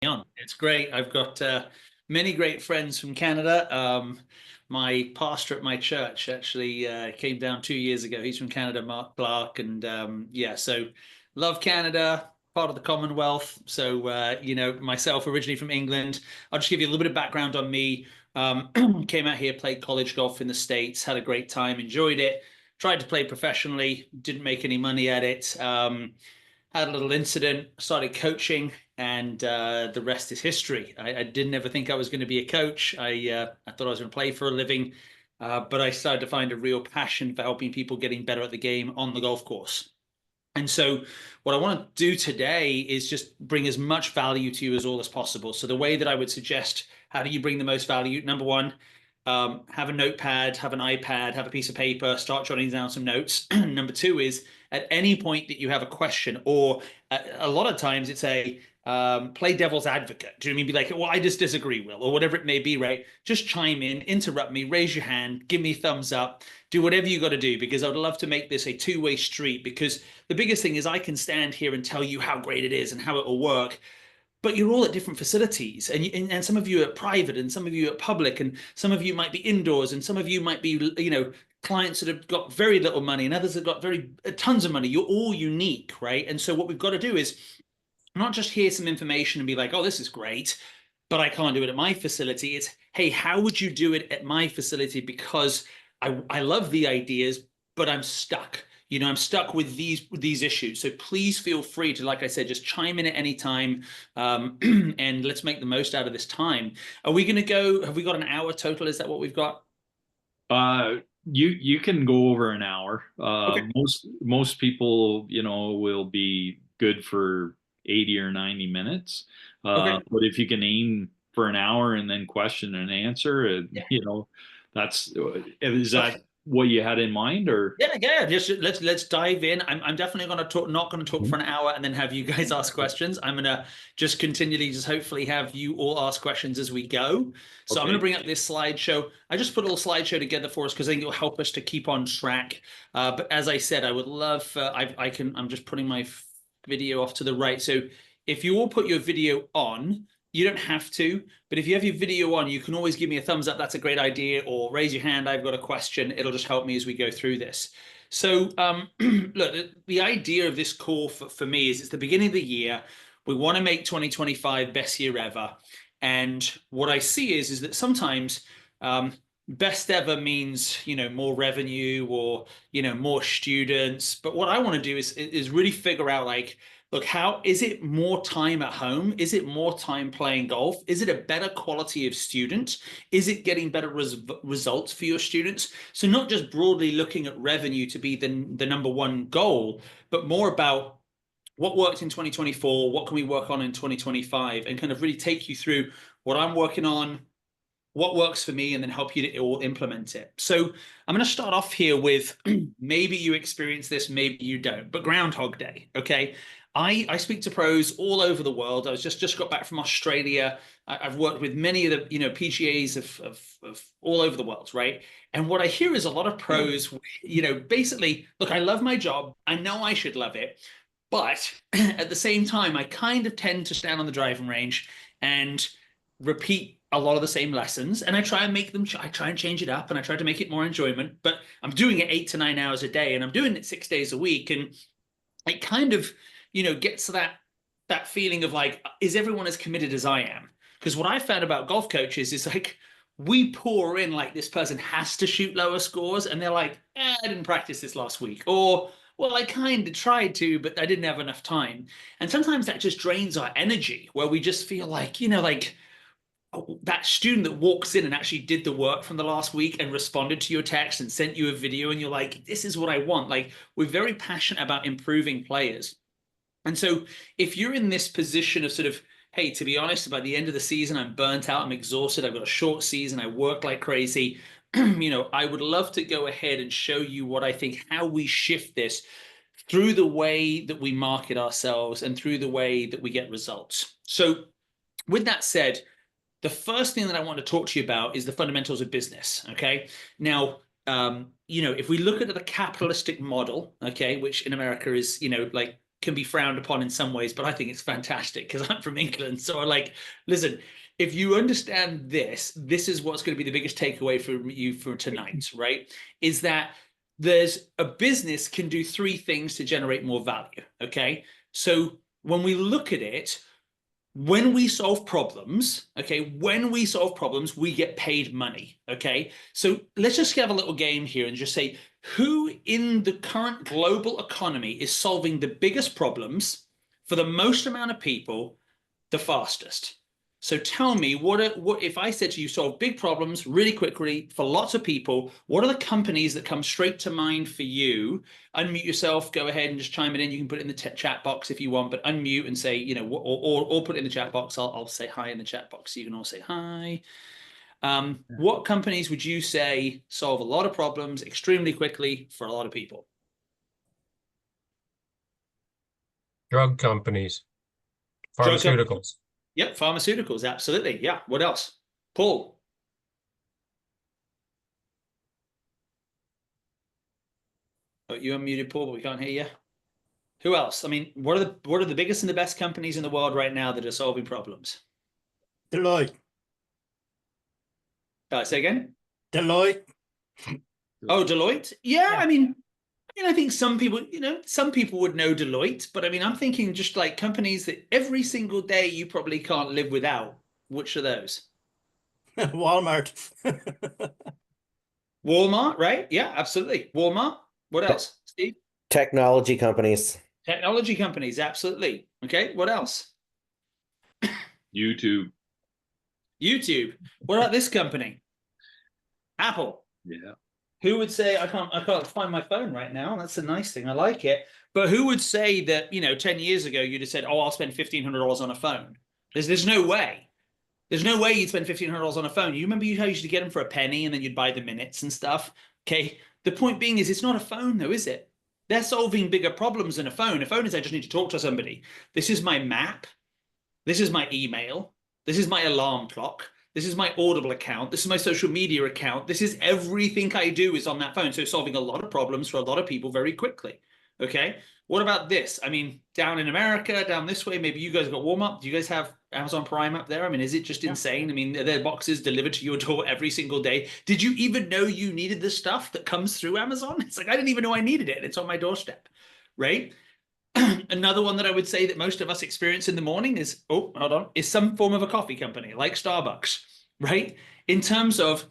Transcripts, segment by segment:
On. It's great. I've got many great friends from Canada. My pastor at my church actually came down 2 years ago. He's from Canada, Mark Clark, and yeah, so love Canada, part of the Commonwealth. So myself originally from England. I'll just give you a little bit of background on me. Came out here, played college golf in the States, had a great time, enjoyed it. Tried to play professionally, didn't make any money at it. Had a little incident, started coaching, and the rest is history. I didn't ever think I was going to be a coach. I thought I was going to play for a living, but I started to find a real passion for helping people getting better at the game on the golf course. And so, what I want to do today is just bring as much value to you as all as possible. So, the way that I would suggest, how do you bring the most value? Number one, have a notepad, have an iPad, have a piece of paper, start jotting down some notes. Number two is at any point that you have a question, or a lot of times it's a play devil's advocate. Do you know what I mean? Be like, well, I just disagree, Will, or whatever it may be, right? Just chime in, interrupt me, raise your hand, give me a thumbs up, do whatever you got to do, because I would love to make this a two-way street. Because the biggest thing is I can stand here and tell you how great it is and how it will work, but you're all at different facilities, and some of you are private, and some of you are public, and some of you might be indoors, and some of you might be clients that have got very little money, and others have got very tons of money. You're all unique, right? And so what we've got to do is not just hear some information and be like, oh, this is great, but I can't do it at my facility. It's, hey, how would you do it at my facility? Because I love the ideas, but I'm stuck. I'm stuck with these issues. So please feel free to, like I said, just chime in at any time, and let's make the most out of this time. Are we going to go? Have we got an hour total? Is that what we've got? You can go over an hour. Okay. Most people, will be good for 80 or 90 minutes. Okay. But if you can aim for an hour and then question and answer, Yeah. that's is that Okay. what you had in mind or? Yeah, yeah. Just let's dive in. I'm definitely going to talk, not going to talk for an hour and then have you guys ask questions. I'm going to just continually, just hopefully have you all ask questions as we go. So I'm going to Okay. bring up this slideshow. I just put a little slideshow together for us because I think it'll help us to keep on track. But as I said, I would love. I'm just putting my video off to the right. So if you all put your video on, you don't have to, but if you have your video on, you can always give me a thumbs up. That's a great idea, or raise your hand. I've got a question. It'll just help me as we go through this. So, look, the idea of this call for me is it's the beginning of the year. We want to make 2025 best year ever. And what I see is that sometimes best ever means, more revenue or, more students. But what I want to do is really figure out like, look, how is it more time at home? Is it more time playing golf? Is it a better quality of student? Is it getting better results for your students? So not just broadly looking at revenue to be the number one goal, but more about what worked in 2024, what can we work on in 2025, and kind of really take you through what I'm working on, what works for me, and then help you to all implement it. So I'm going to start off here with maybe you experience this, maybe you don't, but Groundhog Day, okay? I speak to pros all over the world. I was just got back from Australia. I've worked with many of the PGAs of all over the world, right? And what I hear is a lot of pros, basically, look, I love my job. I know I should love it, but at the same time, I kind of tend to stand on the driving range and repeat a lot of the same lessons, and I try and make them. I try and change it up, and I try to make it more enjoyment. But I'm doing it 8 to 9 hours a day, and I'm doing it 6 days a week, and it kind of gets to that feeling of like, is everyone as committed as I am? Because what I found about golf coaches is like we pour in like this person has to shoot lower scores, and they're like, I didn't practice this last week, or well, I kind of tried to, but I didn't have enough time. And sometimes that just drains our energy, where we just feel like, like that student that walks in and actually did the work from the last week and responded to your text and sent you a video, and you're like, this is what I want. Like, we're very passionate about improving players. And so if you're in this position of sort of, hey, to be honest, by the end of the season, I'm burnt out, I'm exhausted, I've got a short season, I work like crazy, I would love to go ahead and show you what I think, how we shift this through the way that we market ourselves and through the way that we get results. So with that said, the first thing that I want to talk to you about is the fundamentals of business. Okay. Now, if we look at the capitalistic model, okay, which in America is, like can be frowned upon in some ways, but I think it's fantastic because I'm from England. So I'm like, listen, if you understand this, this is what's going to be the biggest takeaway from you for tonight, right? Is that there's a business can do three things to generate more value. Okay. So when we look at it, when we solve problems, okay, when we solve problems, we get paid money, okay? So let's just have a little game here and just say, who in the current global economy is solving the biggest problems for the most amount of people the fastest? So tell me, what if I said to you, solve big problems really quickly for lots of people, what are the companies that come straight to mind for you? Unmute yourself, go ahead and just chime it in. You can put it in the chat box if you want, but unmute and say, you know, or put it in the chat box. I'll say hi in the chat box, so you can all say hi. What companies would you say solve a lot of problems extremely quickly for a lot of people? Drug companies, Drug companies. pharmaceuticals. Yep, pharmaceuticals, absolutely. Yeah, what else? Paul. Oh, you unmuted, Paul, but we can't hear you. Who else? I mean, what are the biggest and the best companies in the world right now that are solving problems? Deloitte. Say again? Deloitte. Oh, Deloitte? Yeah, Yeah. I mean, I think some people, some people would know Deloitte, but I mean, I'm thinking just like companies that every single day you probably can't live without. Which are those? Walmart. Walmart, right? Yeah, absolutely. Walmart. What else, Steve? Technology companies. Technology companies, absolutely. Okay, what else? YouTube. YouTube. What about this company? Apple. Yeah. Who would say I can't find my phone right now? That's a nice thing. I like it. But who would say that, 10 years ago you'd have said, "Oh, I'll spend $1,500 on a phone." There's no way. There's no way you'd spend $1,500 on a phone. You remember how you used to get them for a penny and then you'd buy the minutes and stuff? Okay. The point being is it's not a phone though, is it? They're solving bigger problems than a phone. A phone is I just need to talk to somebody. This is my map. This is my email. This is my alarm clock. This is my Audible account. This is my social media account. This is everything I do is on that phone. So solving a lot of problems for a lot of people very quickly. Okay. What about this? I mean, down in America, down this way, maybe you guys got Walmart. Do you guys have Amazon Prime up there? I mean, is it just insane? I mean, are there boxes delivered to your door every single day? Did you even know you needed the stuff that comes through Amazon? It's like, I didn't even know I needed it. It's on my doorstep, right? Another one that I would say that most of us experience in the morning is, is some form of a coffee company like Starbucks, right? In terms of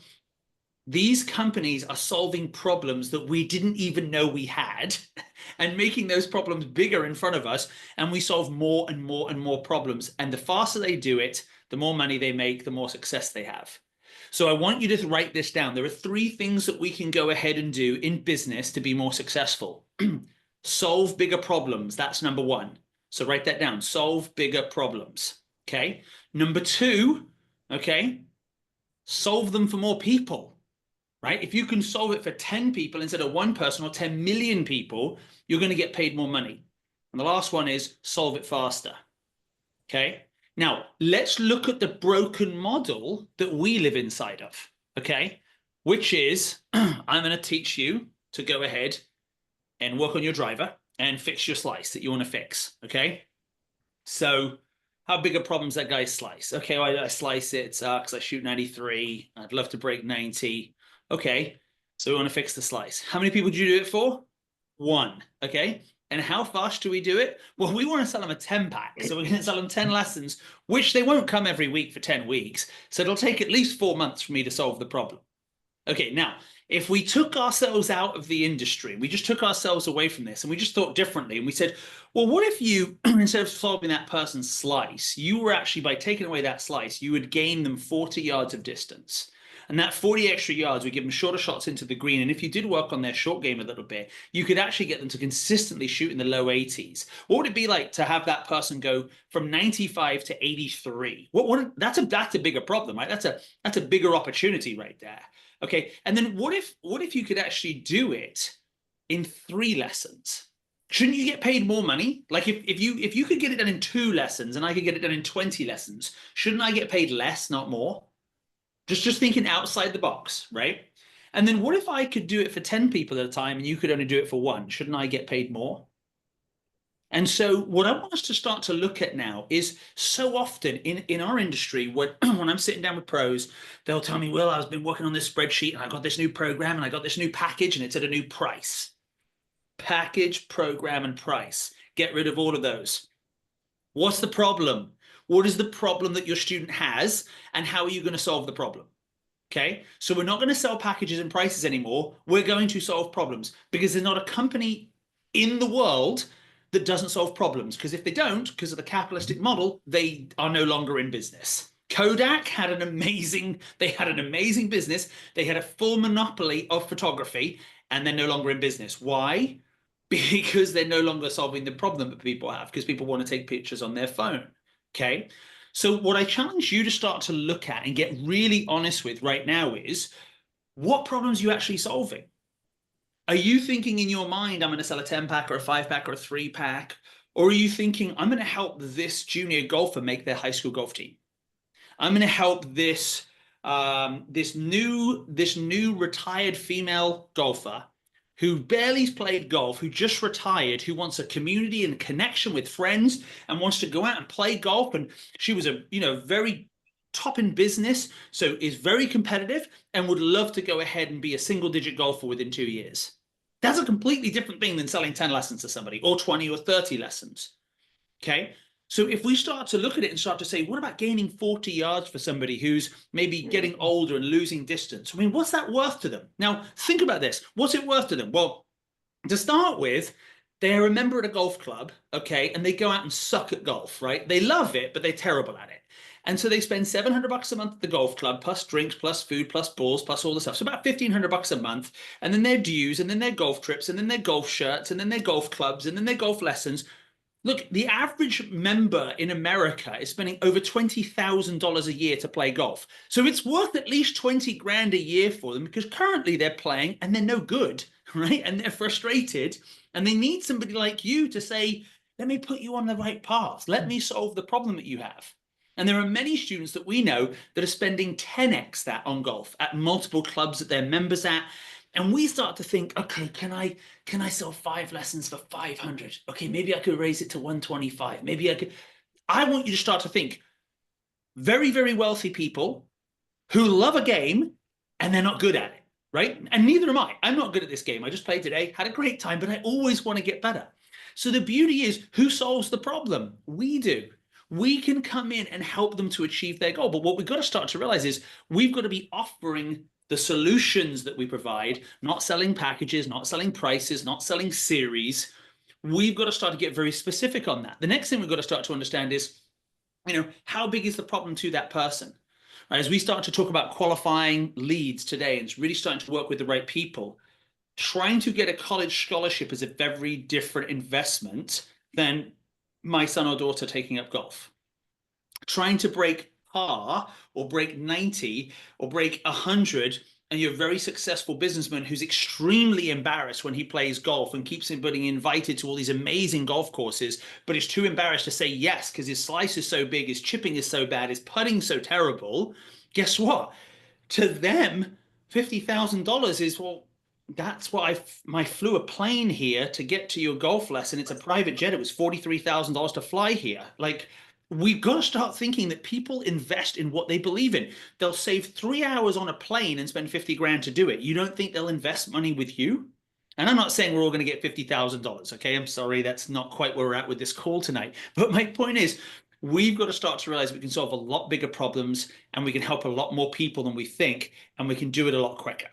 these companies are solving problems that we didn't even know we had and making those problems bigger in front of us. And we solve more and more and more problems. And the faster they do it, the more money they make, the more success they have. So I want you to write this down. There are three things that we can go ahead and do in business to be more successful. Solve bigger problems. That's number one. So write that down. Solve bigger problems. Okay. Number two, okay, solve them for more people, right? If you can solve it for 10 people instead of one person or 10 million people, you're going to get paid more money. And the last one is solve it faster. Okay. Now let's look at the broken model that we live inside of. Okay. Which is I'm going to teach you to go ahead and work on your driver and fix your slice that you want to fix, okay? So how big a problem's that guy's slice? Okay, well, I slice it, because I shoot 93. I'd love to break 90. Okay, so we want to fix the slice. How many people do you do it for? One, okay? And how fast do we do it? Well, we want to sell them a 10-pack. So we're going to sell them 10 lessons, which they won't come every week for 10 weeks. So it'll take at least 4 months for me to solve the problem. Okay, now, if we took ourselves out of the industry, we just took ourselves away from this and we just thought differently and we said, well, what if you, instead of solving that person's slice, you were actually, by taking away that slice, you would gain them 40 yards of distance. And that 40 extra yards would give them shorter shots into the green. And if you did work on their short game a little bit, you could actually get them to consistently shoot in the low 80s. What would it be like to have that person go from 95 to 83? That's a bigger problem, right? That's a bigger opportunity right there. Okay, and then what if you could actually do it in 3 lessons? Shouldn't you get paid more money? Like if you could get it done in 2 lessons and I could get it done in 20 lessons, shouldn't I get paid less, not more? Just thinking outside the box, right? And then what if I could do it for 10 people at a time and you could only do it for 1? Shouldn't I get paid more? And so what I want us to start to look at now is so often in our industry, when, when I'm sitting down with pros, they'll tell me, well, I've been working on this spreadsheet and I got this new program and I got this new package and it's at a new price. Package, program, and price. Get rid of all of those. What's the problem? What is the problem that your student has, and how are you going to solve the problem? Okay, so we're not going to sell packages and prices anymore. We're going to solve problems, because there's not a company in the world that doesn't solve problems. Because if they don't, because of the capitalistic model, they are no longer in business. Kodak had an amazing business. They had a full monopoly of photography, and they're no longer in business. Why? Because they're no longer solving the problem that people have, because people want to take pictures on their phone. Okay. So what I challenge you to start to look at and get really honest with right now is, what problems are you actually solving? Are you thinking in your mind, I'm going to sell a 10-pack or a 5-pack or a 3-pack? Or are you thinking, I'm going to help this junior golfer make their high school golf team? I'm going to help this new retired female golfer who barely played golf, who just retired, who wants a community and connection with friends and wants to go out and play golf. And she was a very top in business, so is very competitive and would love to go ahead and be a single-digit golfer within 2 years. That's a completely different thing than selling 10 lessons to somebody, or 20 or 30 lessons. Okay. So if we start to look at it and start to say, what about gaining 40 yards for somebody who's maybe getting older and losing distance? I mean, what's that worth to them? Now, think about this. What's it worth to them? Well, to start with, they're a member at a golf club, okay, and they go out and suck at golf, right? They love it, but they're terrible at it. And so they spend $700 a month at the golf club, plus drinks, plus food, plus balls, plus all the stuff. So about $1,500 a month. And then their dues, and then their golf trips, and then their golf shirts, and then their golf clubs, and then their golf lessons. Look, the average member in America is spending over $20,000 a year to play golf. So it's worth at least 20 grand a year for them, because currently they're playing and they're no good, right? And they're frustrated, and they need somebody like you to say, let me put you on the right path. Let me solve the problem that you have. And there are many students that we know that are spending 10x that on golf at multiple clubs that they're members at. And we start to think, okay, can I sell 5 lessons for 500? Okay, maybe I could raise it to 125. Maybe I could. I want you to start to think, very, very wealthy people who love a game and they're not good at it, right? And neither am I. I'm not good at this game. I just played today, had a great time, but I always want to get better. So the beauty is, who solves the problem? We do. We can come in and help them to achieve their goal. But what we've got to start to realize is, we've got to be offering the solutions that we provide, not selling packages, not selling prices, not selling series. We've got to start to get very specific on that. The next thing we've got to start to understand is, how big is the problem to that person? Right, as we start to talk about qualifying leads today, and it's really starting to work with the right people, trying to get a college scholarship is a very different investment than my son or daughter taking up golf. Trying to break par, or break 90, or break 100, and you're a very successful businessman who's extremely embarrassed when he plays golf and keeps on getting invited to all these amazing golf courses, but is too embarrassed to say yes because his slice is so big, his chipping is so bad, his putting so terrible. Guess what? To them, $50,000 is, well, that's what I flew a plane here to get to your golf lesson. It's a private jet. It was $43,000 to fly here. Like, we've got to start thinking that people invest in what they believe in. They'll save 3 hours on a plane and spend 50 grand to do it. You don't think they'll invest money with you? And I'm not saying we're all going to get $50,000. Okay. I'm sorry. That's not quite where we're at with this call tonight. But my point is, we've got to start to realize we can solve a lot bigger problems, and we can help a lot more people than we think, and we can do it a lot quicker.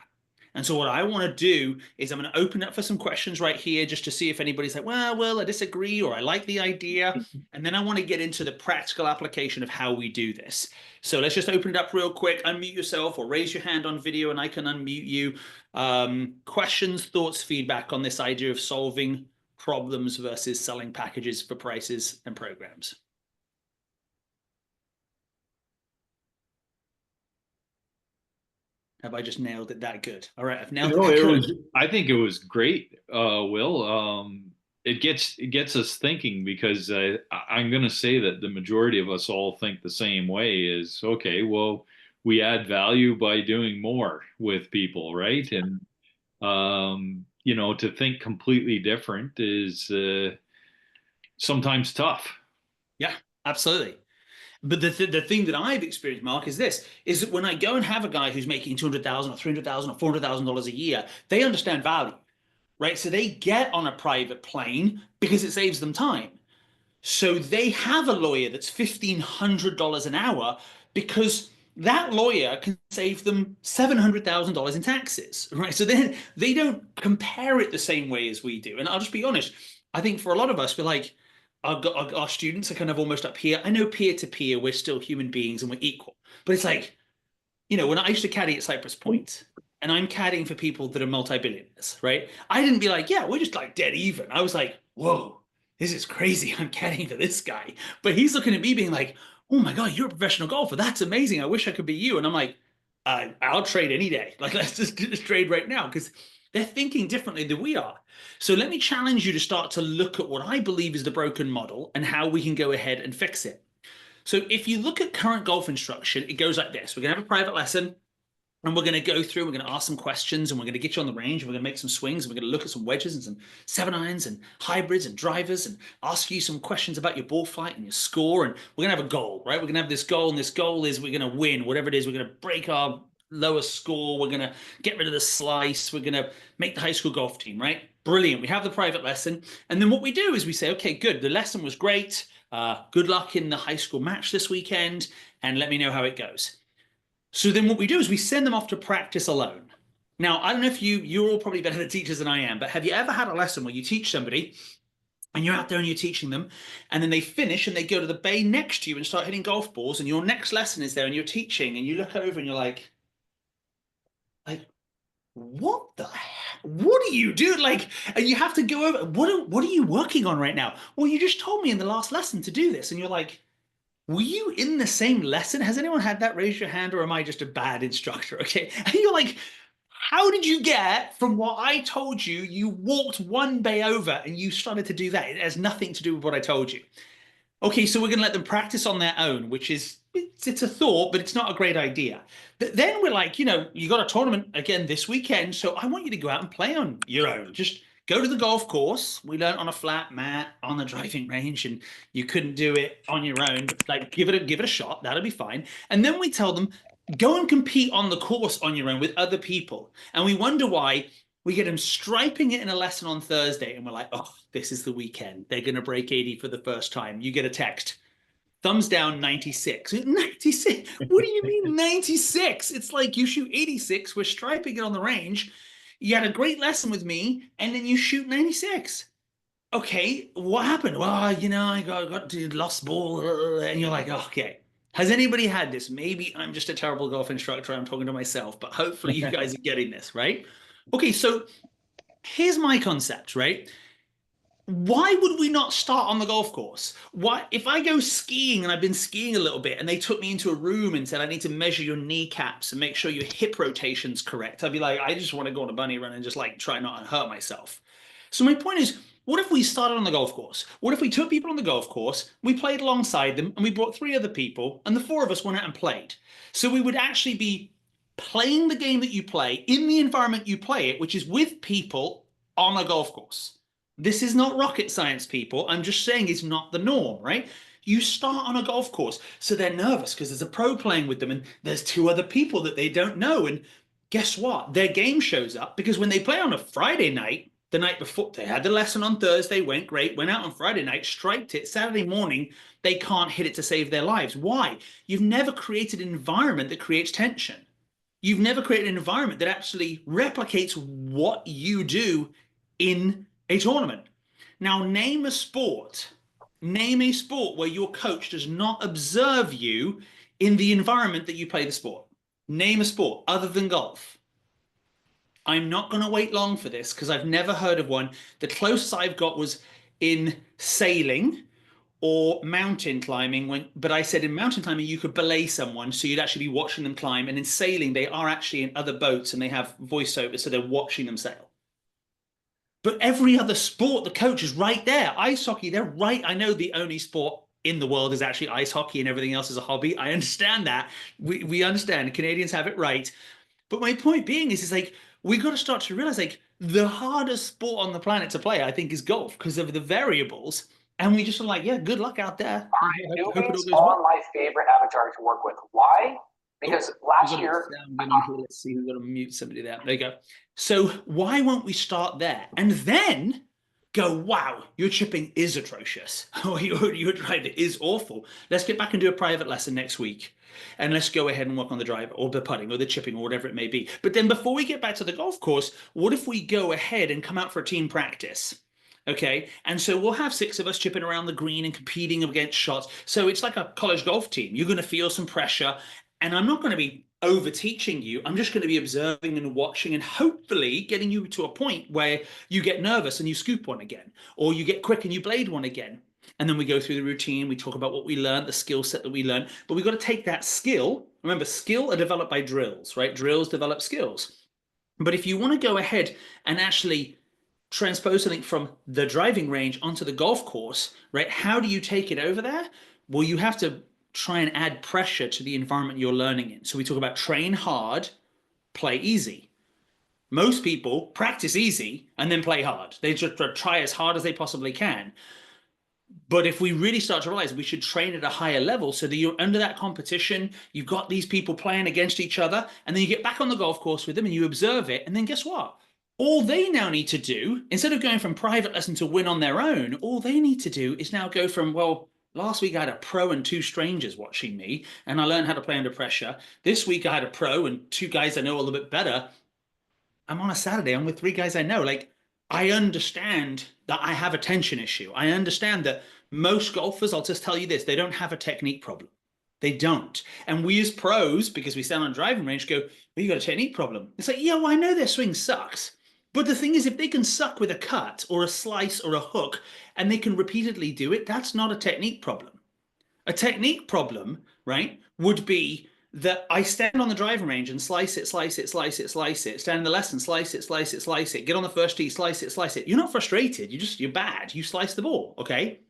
And so what I want to do is, I'm going to open up for some questions right here, just to see if anybody's like, well, I disagree, or I like the idea. And then I want to get into the practical application of how we do this. So let's just open it up real quick. Unmute yourself, or raise your hand on video and I can unmute you. Questions, thoughts, feedback on this idea of solving problems versus selling packages for prices and programs. Have I just nailed it that good? All right, I've nailed it that good. I think it was great, Will. It gets us thinking, because I'm going to say that the majority of us all think the same way. Is, okay, well, we add value by doing more with people, right? And to think completely different is sometimes tough. Yeah, absolutely. But the thing that I've experienced, Mark, is this: is that when I go and have a guy who's making 200,000 or 300,000 or $400,000 a year, they understand value, right? So they get on a private plane because it saves them time. So they have a lawyer that's $1,500 an hour because that lawyer can save them $700,000 in taxes, right? So then they don't compare it the same way as we do. And I'll just be honest, I think for a lot of us, we're like, our students are kind of almost up here. I know peer to peer, we're still human beings and we're equal. But it's like, when I used to caddy at Cypress Point, and I'm caddying for people that are multi-billionaires, right? I didn't be like, yeah, we're just like dead even. I was like, whoa, this is crazy. I'm caddying for this guy. But he's looking at me being like, oh my God, you're a professional golfer. That's amazing. I wish I could be you. And I'm like, I'll trade any day. Like, let's just trade right now, because they're thinking differently than we are. So let me challenge you to start to look at what I believe is the broken model and how we can go ahead and fix it. So if you look at current golf instruction, it goes like this. We're going to have a private lesson, and we're going to go through, we're going to ask some questions, and we're going to get you on the range, and we're going to make some swings, and we're going to look at some wedges and some 7-irons and hybrids and drivers, and ask you some questions about your ball flight and your score. And we're going to have a goal, right? We're going to have this goal, and this goal is we're going to win, whatever it is. We're going to break our lowest score. We're going to get rid of the slice. We're going to make the high school golf team, right? Brilliant. We have the private lesson. And then what we do is we say, okay, good. The lesson was great. Good luck in the high school match this weekend, and let me know how it goes. So then what we do is we send them off to practice alone. Now, I don't know if you're all probably better teachers than I am, but have you ever had a lesson where you teach somebody and you're out there and you're teaching them, and then they finish and they go to the bay next to you and start hitting golf balls, and your next lesson is there and you're teaching, and you look over and you're like, what the heck? What do you do? Like, and you have to go over, what are you working on right now? Well, you just told me in the last lesson to do this. And you're like, were you in the same lesson? Has anyone had that? Raise your hand, or am I just a bad instructor? Okay. And you're like, how did you get from what I told you? You walked one bay over and you started to do that. It has nothing to do with what I told you. Okay, so we're going to let them practice on their own, which is, it's a thought, but it's not a great idea. But then we're like, you got a tournament again this weekend, so I want you to go out and play on your own. Just go to the golf course. We learned on a flat mat on the driving range, and you couldn't do it on your own. But like, give it a shot. That'll be fine. And then we tell them, go and compete on the course on your own with other people. And we wonder why. We get them striping it in a lesson on Thursday, and we're like, oh, this is the weekend. They're going to break 80 for the first time. You get a text. Thumbs down, 96. 96? What do you mean 96? It's like you shoot 86. We're striping it on the range. You had a great lesson with me, and then you shoot 96. Okay, what happened? Well, I got to lost ball. And you're like, okay. Has anybody had this? Maybe I'm just a terrible golf instructor. I'm talking to myself, but hopefully you guys are getting this, right? Okay, so here's my concept, right? Why would we not start on the golf course? Why, if I go skiing, and I've been skiing a little bit, and they took me into a room and said, I need to measure your kneecaps and make sure your hip rotation's correct, I'd be like, I just want to go on a bunny run and just like try not to hurt myself. So my point is, what if we started on the golf course? What if we took people on the golf course, we played alongside them, and we brought 3 other people, and the 4 of us went out and played? So we would actually be playing the game that you play in the environment you play it, which is with people on a golf course. This is not rocket science, people. I'm just saying it's not the norm, right? You start on a golf course, so they're nervous because there's a pro playing with them, and there's 2 other people that they don't know. And guess what? Their game shows up, because when they play on a Friday night, the night before, they had the lesson on Thursday, went great, went out on Friday night, striped it. Saturday morning, they can't hit it to save their lives. Why? You've never created an environment that creates tension. You've never created an environment that actually replicates what you do in a tournament. Now, name a sport. Name a sport where your coach does not observe you in the environment that you play the sport. Name a sport other than golf. I'm not going to wait long for this because I've never heard of one. The closest I've got was in sailing or mountain climbing, but I said in mountain climbing you could belay someone, so you'd actually be watching them climb, and in sailing they are actually in other boats and they have voiceover, so they're watching them sail. But every other sport, the coach is right there. Ice hockey, they're right. I know the only sport in the world is actually ice hockey and everything else is a hobby. I understand that. We understand. Canadians have it right. But my point being is like, we got to start to realize, like, the hardest sport on the planet to play, I think, is golf, because of the variables. And we just are like, yeah, good luck out there. Hope it all Newbies goes are well. my favorite avatar to work with. Why? Because last year, Let's see, we've got to mute somebody there. There you go. So why won't we start there and then go, wow, your chipping is atrocious, or your driver is awful. Let's get back and do a private lesson next week, and let's go ahead and work on the driver or the putting or the chipping or whatever it may be. But then before we get back to the golf course, what if we go ahead and come out for a team practice? Okay, and so we'll have 6 of us chipping around the green and competing against shots. So it's like a college golf team. You're going to feel some pressure, and I'm not going to be over teaching you. I'm just going to be observing and watching and hopefully getting you to a point where you get nervous and you scoop one again, or you get quick and you blade one again. And then we go through the routine. We talk about what we learned, the skill set that we learned. But we've got to take that skill. Remember, skill are developed by drills, right? Drills develop skills. But if you want to go ahead and actually transpose something from the driving range onto the golf course, right? How do you take it over there? Well, you have to try and add pressure to the environment you're learning in. So we talk about train hard, play easy. Most people practice easy and then play hard. They just try as hard as they possibly can. But if we really start to realize we should train at a higher level so that you're under that competition, you've got these people playing against each other, and then you get back on the golf course with them and you observe it, and then guess what? All they now need to do, instead of going from private lesson to win on their own, all they need to do is now go from, well, last week I had a pro and 2 strangers watching me, and I learned how to play under pressure. This week I had a pro and 2 guys I know a little bit better. I'm on a Saturday, I'm with 3 guys I know. Like, I understand that I have a tension issue. I understand that most golfers, I'll just tell you this, they don't have a technique problem. They don't. And we as pros, because we stand on a driving range, go, well, you got a technique problem. It's like, yeah, well, I know their swing sucks. But the thing is, if they can suck with a cut or a slice or a hook and they can repeatedly do it, that's not a technique problem. A technique problem, right, would be that I stand on the driving range and slice it, slice it, slice it, slice it, stand in the lesson, slice it, slice it, slice it, get on the first tee, slice it, slice it. You're not frustrated. You're bad. You slice the ball, okay?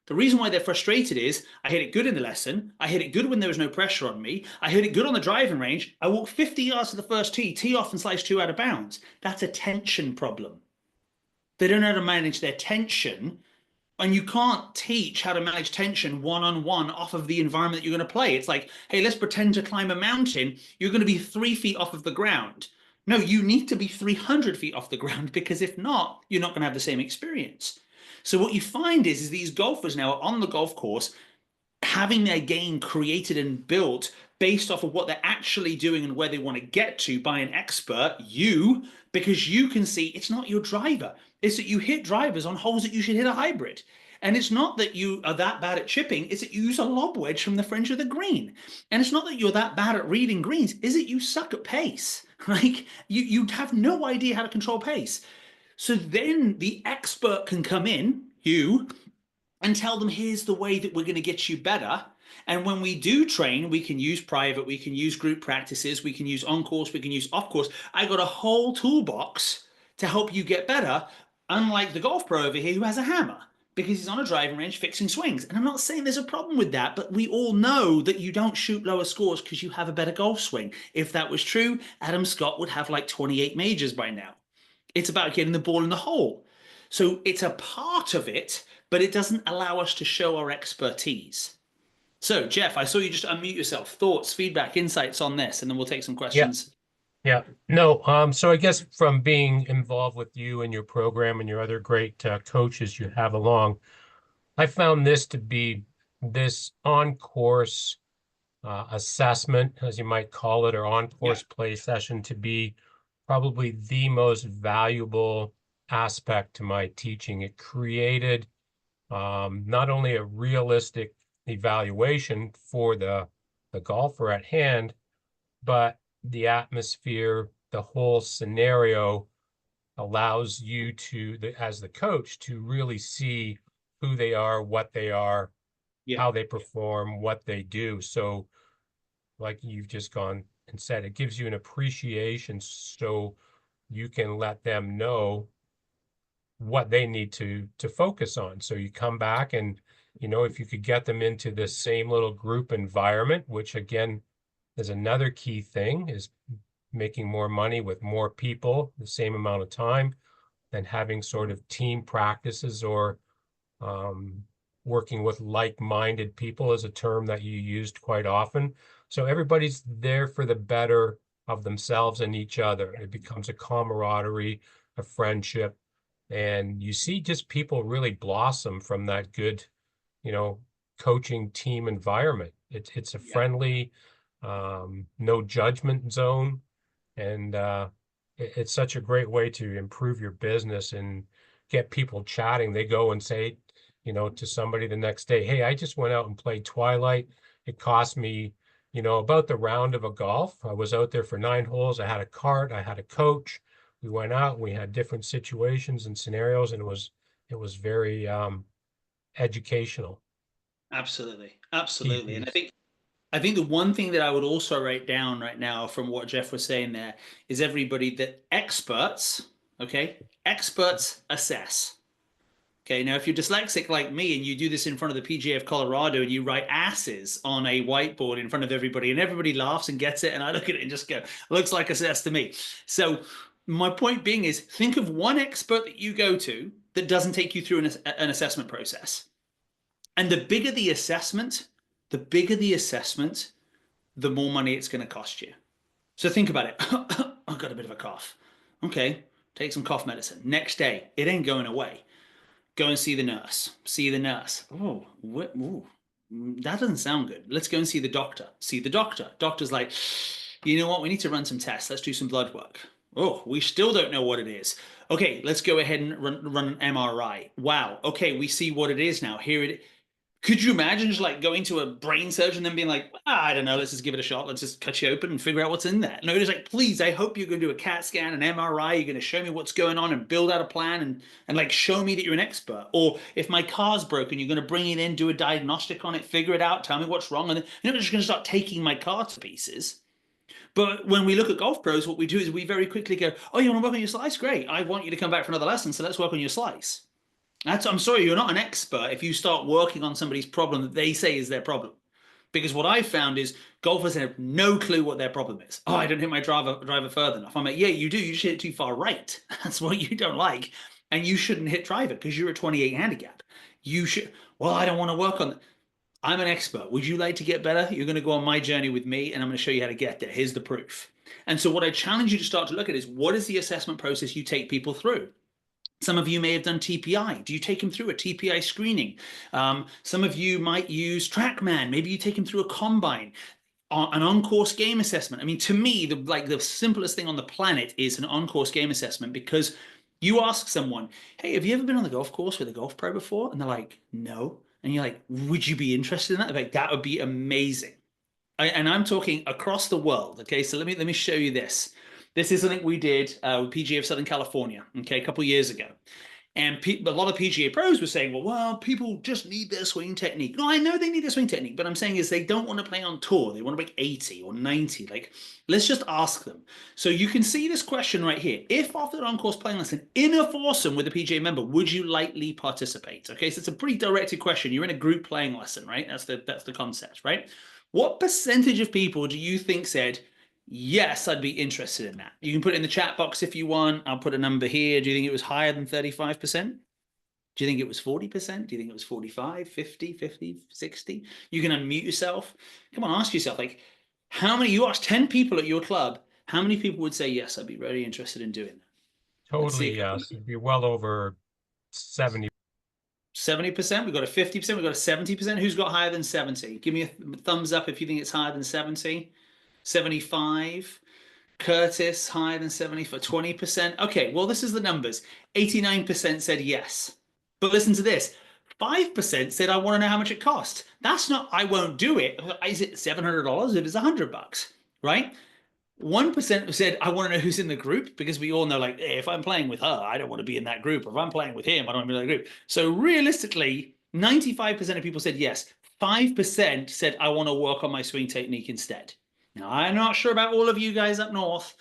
The reason why they're frustrated is I hit it good in the lesson. I hit it good when there was no pressure on me. I hit it good on the driving range. I walked 50 yards to the first tee, tee off and slice 2 out of bounds. That's a tension problem. They don't know how to manage their tension. And you can't teach how to manage tension one-on-one off of the environment that you're going to play. It's like, hey, let's pretend to climb a mountain. You're going to be 3 feet off of the ground. No, you need to be 300 feet off the ground, because if not, you're not going to have the same experience. So what you find is these golfers now are on the golf course having their game created and built based off of what they're actually doing and where they want to get to by an expert, you, because you can see it's not your driver. It's that you hit drivers on holes that you should hit a hybrid. And it's not that you are that bad at chipping, it's that you use a lob wedge from the fringe of the green. And it's not that you're that bad at reading greens, is that you suck at pace. Like, you have no idea how to control pace. So then the expert can come in, you, and tell them, here's the way that we're going to get you better. And when we do train, we can use private, we can use group practices, we can use on course, we can use off course. I got a whole toolbox to help you get better, unlike the golf pro over here who has a hammer because he's on a driving range fixing swings. And I'm not saying there's a problem with that, but we all know that you don't shoot lower scores because you have a better golf swing. If that was true, Adam Scott would have like 28 majors by now. It's about getting the ball in the hole. So it's a part of it, but it doesn't allow us to show our expertise. So, Jeff, I saw you just unmute yourself. Thoughts, feedback, insights on this, and then we'll take some questions. Yeah. No, so I guess from being involved with you and your program and your other great coaches you have along, I found this to be this on-course assessment, as you might call it, or on-course play session to be probably the most valuable aspect to my teaching. It created not only a realistic evaluation for the golfer at hand, but the atmosphere, the whole scenario allows you to, as the coach, to really see who they are, what they are, how they perform, what they do. So like you've just gone and said, it gives you an appreciation so you can let them know what they need to focus on. So you come back and, you know, if you could get them into this same little group environment, which again is another key thing, is making more money with more people, the same amount of time, than having sort of team practices or working with like-minded people is a term that you used quite often. So everybody's there for the better of themselves and each other. It becomes a camaraderie, a friendship, and you see just people really blossom from that good, coaching team environment. It's a friendly, no judgment zone, and it's such a great way to improve your business and get people chatting. They go and say, to somebody the next day, hey, I just went out and played Twilight. It cost me, about the round of a golf. I was out there for 9 holes. I had a cart, I had a coach. We went out, we had different situations and scenarios, and it was very educational. Absolutely. Absolutely. And I think the one thing that I would also write down right now from what Jeff was saying there is everybody that experts, okay, experts assess. Okay, now if you're dyslexic like me and you do this in front of the PGA of Colorado and you write asses on a whiteboard in front of everybody and everybody laughs and gets it, and I look at it and just go, looks like assess to me. So my point being is think of one expert that you go to that doesn't take you through an assessment process. And the bigger the assessment, the more money it's going to cost you. So think about it. I've got a bit of a cough. Okay, take some cough medicine. Next day, it ain't going away. Go and see the nurse. See the nurse. Oh, that doesn't sound good. Let's go and see the doctor. See the doctor. Doctor's like, you know what? We need to run some tests. Let's do some blood work. Oh, we still don't know what it is. Okay, let's go ahead and run an MRI. Wow. Okay, we see what it is now. Here it is. Could you imagine just like going to a brain surgeon and then being like, I don't know, let's just give it a shot. Let's just cut you open and figure out what's in there. No, it's like, please, I hope you're going to do a CAT scan, an MRI. You're going to show me what's going on and build out a plan and like show me that you're an expert. Or if my car's broken, you're going to bring it in, do a diagnostic on it, figure it out, tell me what's wrong. And then you're not just going to start taking my car to pieces. But when we look at golf pros, what we do is we very quickly go, oh, you want to work on your slice? Great. I want you to come back for another lesson. So let's work on your slice. I'm sorry, you're not an expert if you start working on somebody's problem that they say is their problem. Because what I've found is golfers have no clue what their problem is. Oh, I don't hit my driver further enough. I'm like, yeah, you do. You just hit it too far right. That's what you don't like. And you shouldn't hit driver because you're a 28 handicap. You should, well, I don't want to work on that. I'm an expert. Would you like to get better? You're going to go on my journey with me and I'm going to show you how to get there. Here's the proof. And so what I challenge you to start to look at is what is the assessment process you take people through? Some of you may have done TPI. Do you take them through a TPI screening? Some of you might use TrackMan. Maybe you take them through a combine, an on-course game assessment. I mean, to me, the simplest thing on the planet is an on-course game assessment because you ask someone, hey, have you ever been on the golf course with a golf pro before? And they're like, no. And you're like, would you be interested in that? They're like, that would be amazing. And I'm talking across the world. Okay, so let me show you this. This is something we did with PGA of Southern California, okay, a couple of years ago. And a lot of PGA pros were saying, well, people just need their swing technique. No, I know they need their swing technique, but I'm saying is they don't want to play on tour. They want to break 80 or 90. Like, let's just ask them. So you can see this question right here. If after an on-course playing lesson in a foursome with a PGA member, would you likely participate? Okay, so it's a pretty directed question. You're in a group playing lesson, right? That's the concept, right? What percentage of people do you think said, yes, I'd be interested in that? You can put it in the chat box if you want. I'll put a number here. Do you think it was higher than 35%? Do you think it was 40%? Do you think it was 45, 50, 60? You can unmute yourself. Come on, ask yourself, like, how many, you ask 10 people at your club, how many people would say, yes, I'd be very interested in doing that? Totally, yes. It'd be well over 70. 70%, we've got a 50%, we've got a 70%. Who's got higher than 70? Give me a thumbs up if you think it's higher than 70. 75. Curtis, higher than 70 for 20%. Okay, well, this is the numbers. 89% said yes. But listen to this. 5% said, I want to know how much it costs. That's not, I won't do it. Is it $700? If it's $100, right? 1% said, I want to know who's in the group, because we all know, like, hey, if I'm playing with her, I don't want to be in that group. If I'm playing with him, I don't want to be in that group. So realistically, 95% of people said yes. 5% said, I want to work on my swing technique instead. Now, I'm not sure about all of you guys up north,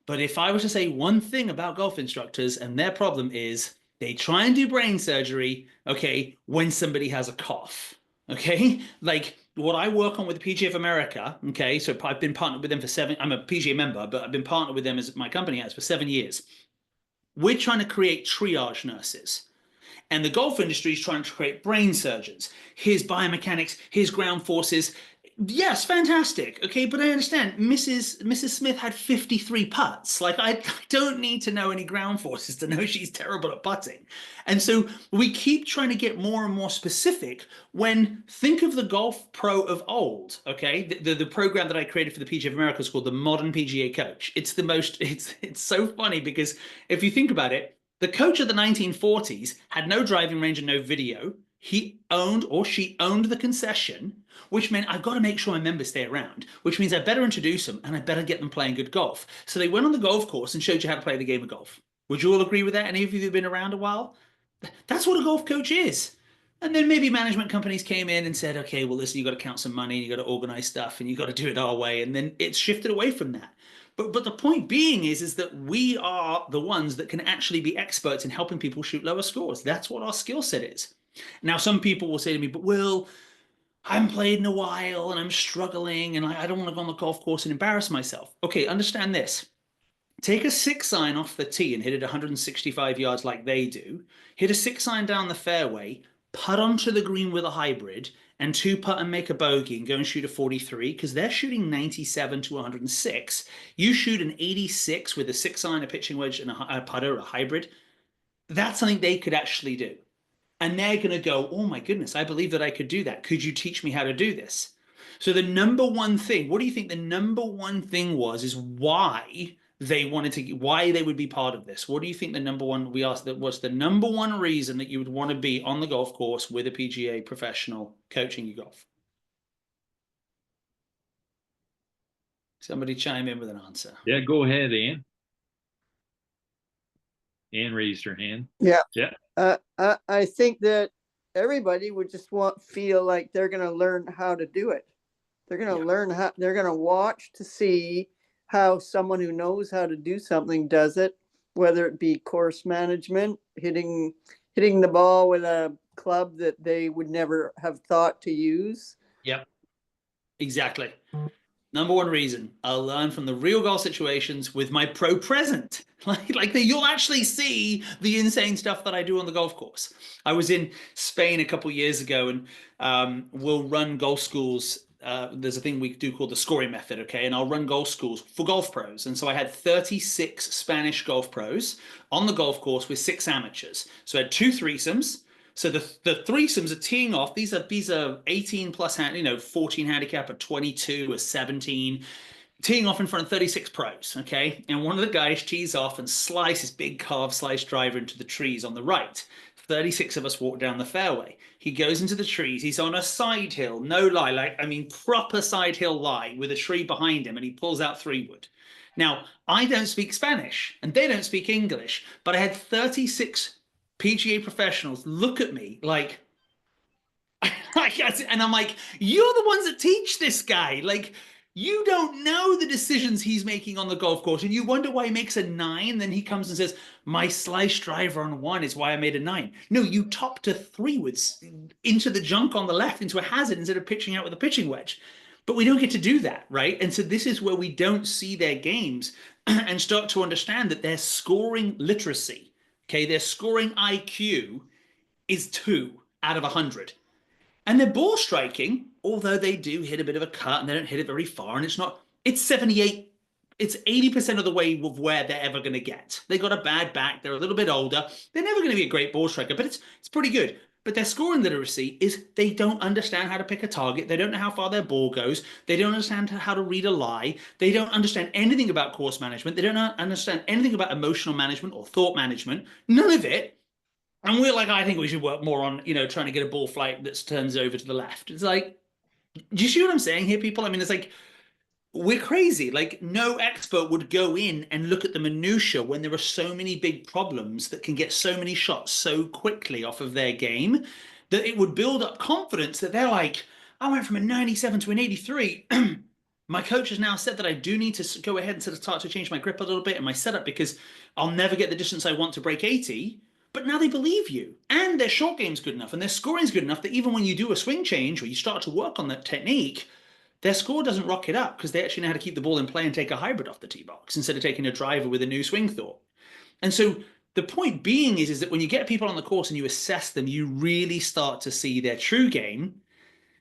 but if I was to say one thing about golf instructors, and their problem is they try and do brain surgery, okay, when somebody has a cough, okay? Like, what I work on with the PGA of America, okay, so I've been partnered with them for I'm a PGA member, but I've been partnered with them as my company has for 7 years. We're trying to create triage nurses. And the golf industry is trying to create brain surgeons. Here's biomechanics, here's ground forces. Yes, fantastic. Okay, but I understand Mrs. Smith had 53 putts. Like, I don't need to know any ground forces to know she's terrible at putting. And so we keep trying to get more and more specific when think of the golf pro of old, okay? The program that I created for the PGA of America is called the Modern PGA Coach. It's the most, it's so funny because if you think about it, the coach of the 1940s had no driving range and no video. He owned or she owned the concession, which meant I've got to make sure my members stay around, which means I better introduce them and I better get them playing good golf. So they went on the golf course and showed you how to play the game of golf. Would you all agree with that? Any of you who've been around a while? That's what a golf coach is. And then maybe management companies came in and said, okay, well, listen, you got to count some money, you got to organize stuff, and you got to do it our way. And then it's shifted away from that. But the point being is that we are the ones that can actually be experts in helping people shoot lower scores. That's what our skill set is. Now, some people will say to me, but Will, I haven't played in a while and I'm struggling and I don't want to go on the golf course and embarrass myself. Okay, understand this. Take a 6-iron off the tee and hit it 165 yards like they do. Hit a 6-iron down the fairway, putt onto the green with a hybrid, and 2-putt and make a bogey and go and shoot a 43 because they're shooting 97 to 106. You shoot an 86 with a 6-iron, a pitching wedge, and a putter, a hybrid. That's something they could actually do. And they're going to go, oh my goodness, I believe that I could do that. Could you teach me how to do this? So the number one thing, what do you think the number one thing was, is why they wanted to, why they would be part of this? What do you think the number one, we asked that was the number one reason that you would want to be on the golf course with a PGA professional coaching you golf? Somebody chime in with an answer. Yeah, go ahead, Ann. Ann raised her hand. Yeah. Yeah. I think that everybody would just feel like they're going to learn how to do it. They're going to learn how, they're going to watch to see how someone who knows how to do something does it, whether it be course management, hitting the ball with a club that they would never have thought to use. Yep, exactly. Number one reason, I'll learn from the real golf situations with my pro present. You'll actually see the insane stuff that I do on the golf course. I was in Spain a couple years ago and we'll run golf schools. There's a thing we do called the scoring method, okay? And I'll run golf schools for golf pros. And so I had 36 Spanish golf pros on the golf course with 6 amateurs. So I had 2 threesomes. So the threesomes are teeing off. These are 18 plus, 14 handicap, a 22, a 17, teeing off in front of 36 pros, okay? And one of the guys tees off and slices big carved slice driver into the trees on the right. 36 of us walk down the fairway. He goes into the trees. He's on a side hill, no lie, proper side hill lie with a tree behind him, and he pulls out 3-wood. Now, I don't speak Spanish and they don't speak English, but I had 36 PGA professionals look at me like, and I'm like, you're the ones that teach this guy. Like, you don't know the decisions he's making on the golf course, and you wonder why he makes a 9. Then he comes and says, my slice driver on 1 is why I made a 9. No, you topped a 3-woods into the junk on the left, into a hazard, instead of pitching out with a pitching wedge. But we don't get to do that, right? And so this is where we don't see their games and start to understand that their scoring literacy, okay, their scoring IQ is 2 out of 100. And their ball striking, although they do hit a bit of a cut and they don't hit it very far, and it's 78, it's 80% of the way of where they're ever going to get. They got a bad back, they're a little bit older, they're never going to be a great ball striker, but it's pretty good. But their scoring literacy is they don't understand how to pick a target, they don't know how far their ball goes, they don't understand how to read a lie, they don't understand anything about course management, they don't understand anything about emotional management or thought management, none of it. And we're like, I think we should work more on, trying to get a ball flight that turns over to the left. It's like, do you see what I'm saying here, people? I mean, it's like, we're crazy. Like, no expert would go in and look at the minutia when there are so many big problems that can get so many shots so quickly off of their game that it would build up confidence that they're like, I went from a 97 to an 83. My coach has now said that I do need to go ahead and sort of start to change my grip a little bit and my setup because I'll never get the distance I want to break 80. But now they believe you, and their short game's good enough, and their scoring's good enough that even when you do a swing change or you start to work on that technique, their score doesn't rocket up because they actually know how to keep the ball in play and take a hybrid off the tee box instead of taking a driver with a new swing thought. And so The point being is that when you get people on the course and you assess them, you really start to see their true game.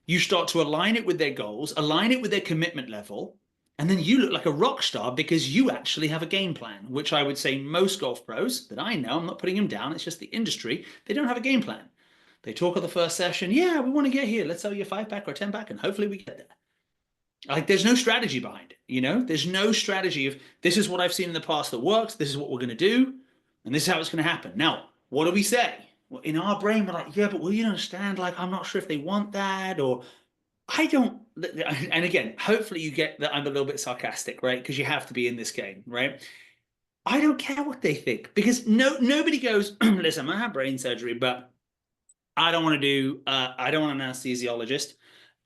You start to align it with their goals, align it with their commitment level, and then you look like a rock star because you actually have a game plan, which I would say most golf pros that I know, I'm not putting them down, it's just the industry, they don't have a game plan. They talk at the first session, yeah, we want to get here. Let's sell you a 5-pack or a 10-pack, and hopefully we get there. Like, there's no strategy behind it, you know? There's no strategy of, this is what I've seen in the past that works, this is what we're going to do, and this is how it's going to happen. Now, what do we say? Well, in our brain, we're like, yeah, but will you understand? Like, I'm not sure if they want that, or I don't. And again, hopefully you get that I'm a little bit sarcastic, right? Because you have to be in this game, right? I don't care what they think, because nobody goes, listen, I'm going to have brain surgery, but I don't want an anesthesiologist.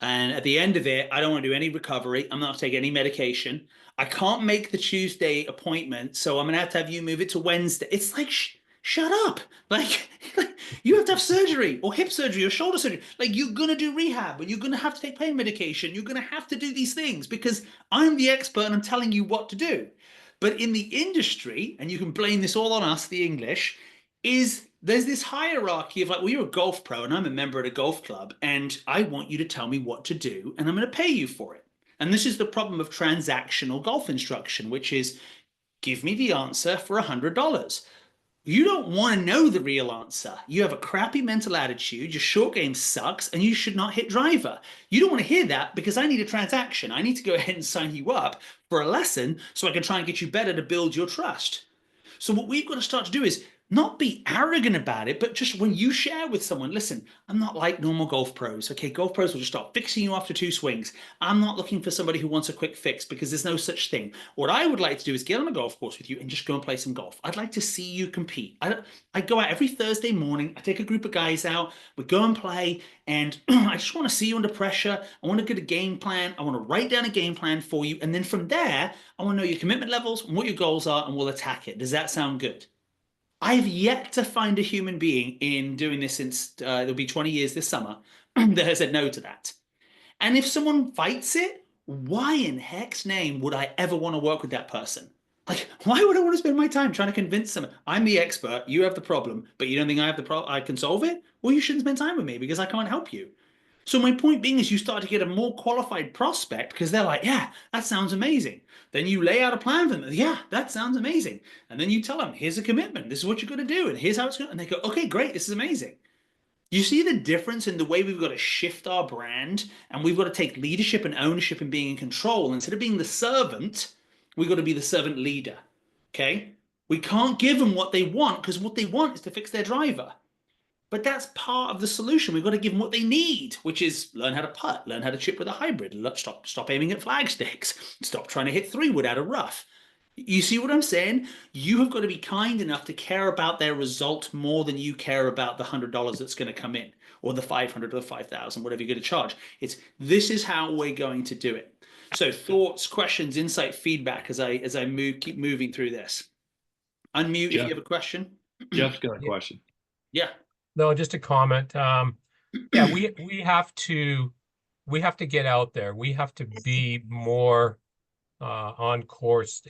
And at the end of it, I don't want to do any recovery. I'm not going to take any medication. I can't make the Tuesday appointment, so I'm going to have you move it to Wednesday. It's like, shut up. Like, you have to have surgery or hip surgery or shoulder surgery. Like, you're going to do rehab, and you're going to have to take pain medication. You're going to have to do these things because I'm the expert and I'm telling you what to do. But in the industry, and you can blame this all on us, the English, there's this hierarchy of like, well, you're a golf pro and I'm a member at a golf club and I want you to tell me what to do and I'm going to pay you for it. And this is the problem of transactional golf instruction, which is give me the answer for $100. You don't want to know the real answer. You have a crappy mental attitude, your short game sucks, and you should not hit driver. You don't want to hear that because I need a transaction. I need to go ahead and sign you up for a lesson so I can try and get you better to build your trust. So what we've got to start to do is not be arrogant about it, but just when you share with someone, listen, I'm not like normal golf pros. Okay, golf pros will just start fixing you after 2 swings. I'm not looking for somebody who wants a quick fix because there's no such thing. What I would like to do is get on a golf course with you and just go and play some golf. I'd like to see you compete. I go out every Thursday morning. I take a group of guys out. We go and play, and I just want to see you under pressure. I want to get a game plan. I want to write down a game plan for you. And then from there, I want to know your commitment levels and what your goals are, and we'll attack it. Does that sound good? I've yet to find a human being in doing this since it'll be 20 years this summer that has said no to that. And if someone fights it, why in heck's name would I ever want to work with that person? Like, why would I want to spend my time trying to convince them I'm the expert, you have the problem, but you don't think I have the problem, I can solve it? Well, you shouldn't spend time with me because I can't help you. So my point being is you start to get a more qualified prospect because they're like, yeah, that sounds amazing. Then you lay out a plan for them. Yeah, that sounds amazing. And then you tell them, here's a commitment. This is what you're going to do. And here's how it's going to, and they go, okay, great. This is amazing. You see the difference in the way we've got to shift our brand, and we've got to take leadership and ownership and being in control. Instead of being the servant, we've got to be the servant leader. Okay. We can't give them what they want because what they want is to fix their driver. But that's part of the solution. We've got to give them what they need, which is learn how to putt, learn how to chip with a hybrid, stop aiming at flag sticks, stop trying to hit 3-wood out of rough. You see what I'm saying? You have got to be kind enough to care about their result more than you care about the $100 that's going to come in, or the 500 or the 5,000, whatever you're going to charge. This is how we're going to do it. So thoughts, questions, insight, feedback as I keep moving through this. Unmute Jeff, if you have a question. Jeff's got a question. Yeah. No, just a comment. Yeah, we have to get out there. We have to be more on course.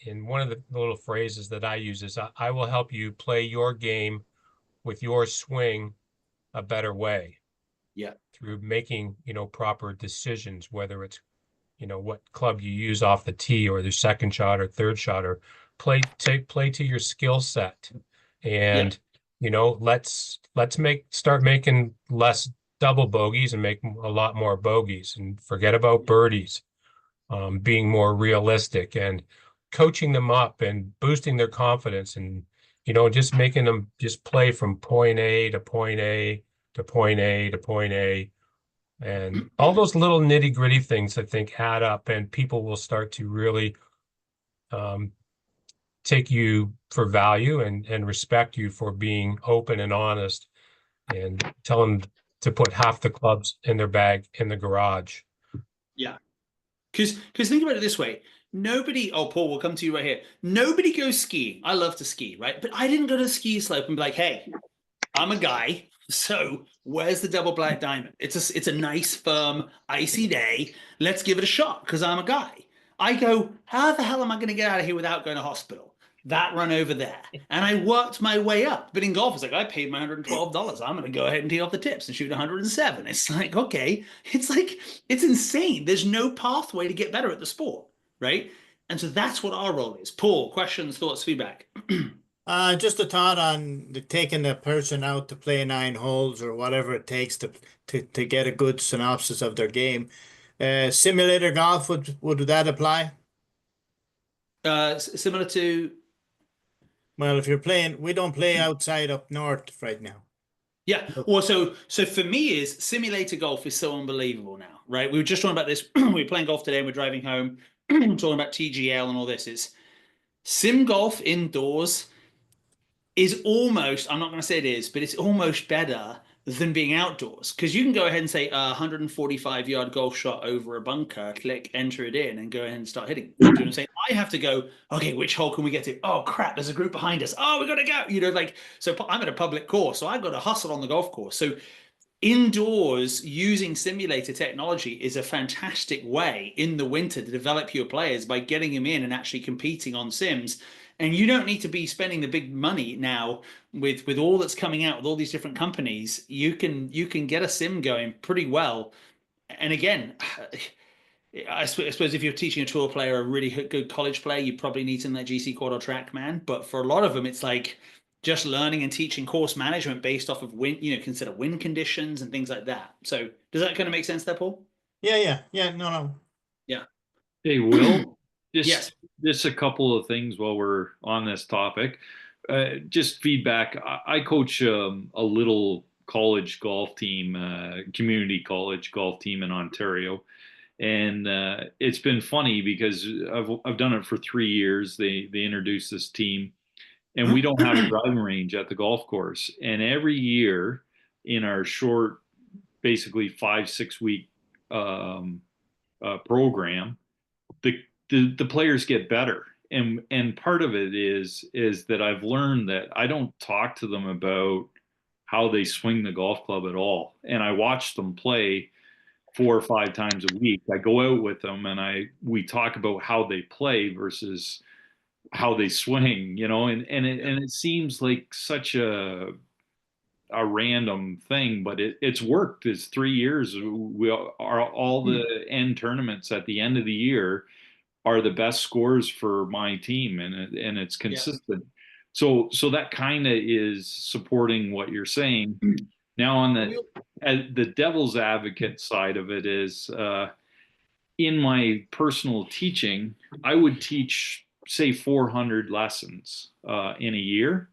And one of the little phrases that I use is, I will help you play your game with your swing a better way. Yeah. Through making, proper decisions, whether it's, what club you use off the tee or the second shot or third shot, or play to your skill set. And let's start making less double bogeys and make a lot more bogeys, and forget about birdies. Being more realistic and coaching them up and boosting their confidence, and just making them just play from point A to point A to point A to point A, and all those little nitty-gritty things I think add up, and people will start to really take you for value and respect you for being open and honest, and tell them to put half the clubs in their bag in the garage. Yeah. Because think about it this way. Nobody, Paul, we'll come to you right here. Nobody goes skiing. I love to ski, right? But I didn't go to the ski slope and be like, hey, I'm a guy, so where's the double black diamond? It's a nice, firm, icy day. Let's give it a shot because I'm a guy. I go, how the hell am I going to get out of here without going to hospital? that run over there. And I worked my way up. But in golf, it's like, I paid my $112. I'm going to go ahead and tee off the tips and shoot 107. It's like, okay, it's insane. There's no pathway to get better at the sport, right? And so that's what our role is. Paul, questions, thoughts, feedback? Just a thought on taking the person out to play 9 holes or whatever it takes to get a good synopsis of their game. Simulator golf, would that apply? Similar to... Well, if you're playing, we don't play outside up north right now. Yeah. Well, so for me, is simulator golf is so unbelievable now, right? We were just talking about this. We were playing golf today and we're driving home, talking about TGL and all this. Is sim golf indoors is almost, I'm not going to say it is, but it's almost better than being outdoors, because you can go ahead and say a 145-yard golf shot over a bunker, click, enter it in, and go ahead and start hitting. You know what I'm saying? I have to go, okay, which hole can we get to? Oh, crap, there's a group behind us. Oh, we got to go. You know, like, so I'm at a public course, so I've got to hustle on the golf course. So indoors, using simulator technology is a fantastic way in the winter to develop your players by getting them in and actually competing on sims. And you don't need to be spending the big money now with all that's coming out with all these different companies. You can get a sim going pretty well. And again, I suppose if you're teaching a tour player, a really good college player, you probably need something like GC Quad or TrackMan. But for a lot of them, it's like just learning and teaching course management based off of wind, consider wind conditions and things like that. So does that kind of make sense there, Paul? Yeah. No. Yeah. Hey, Will, Yes. Just a couple of things while we're on this topic. Just feedback. I coach a little college golf team, community college golf team in Ontario. And it's been funny because I've done it for 3 years. They introduced this team, and we don't have a driving range at the golf course. And every year in our short, basically 5-6 week program, the players get better. And part of it is that I've learned that I don't talk to them about how they swing the golf club at all. And I watch them play 4 or 5 times a week. I go out with them and we talk about how they play versus how they swing, and it seems like such a random thing, but it's worked. It's 3 years. We are all the end tournaments at the end of the year are the best scores for my team, and it's consistent. So that kind of is supporting what you're saying. Now on the devil's advocate side of it is, in my personal teaching, I would teach, say, 400 lessons in a year.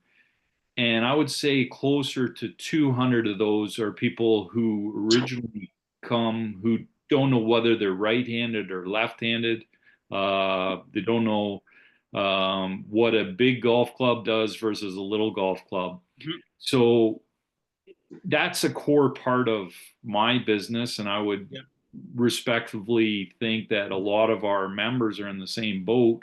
And I would say closer to 200 of those are people who originally come who don't know whether they're right-handed or left-handed. They don't know what a big golf club does versus a little golf club. Mm-hmm. So that's a core part of my business, and I would respectively think that a lot of our members are in the same boat.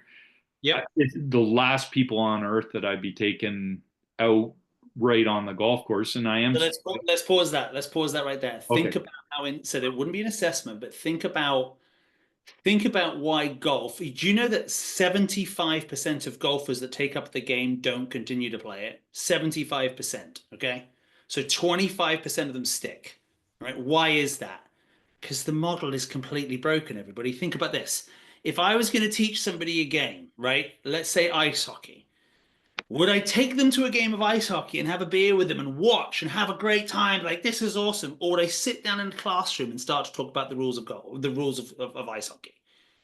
Yeah, it's the last people on earth that I'd be taking out right on the golf course, and I am. So let's pause that. Let's pause that right there. Think about how so there wouldn't be an assessment, but think about why golf. Do you know that 75% of golfers that take up the game don't continue to play it? 75%. Okay, so 25% of them stick. Right? Why is that? Because the model is completely broken. Everybody, think about this. If I was going to teach somebody a game, right? Let's say ice hockey. Would I take them to a game of ice hockey and have a beer with them and watch and have a great time? Like, this is awesome. Or would I sit down in the classroom and start to talk about the rules of golf, the rules of ice hockey?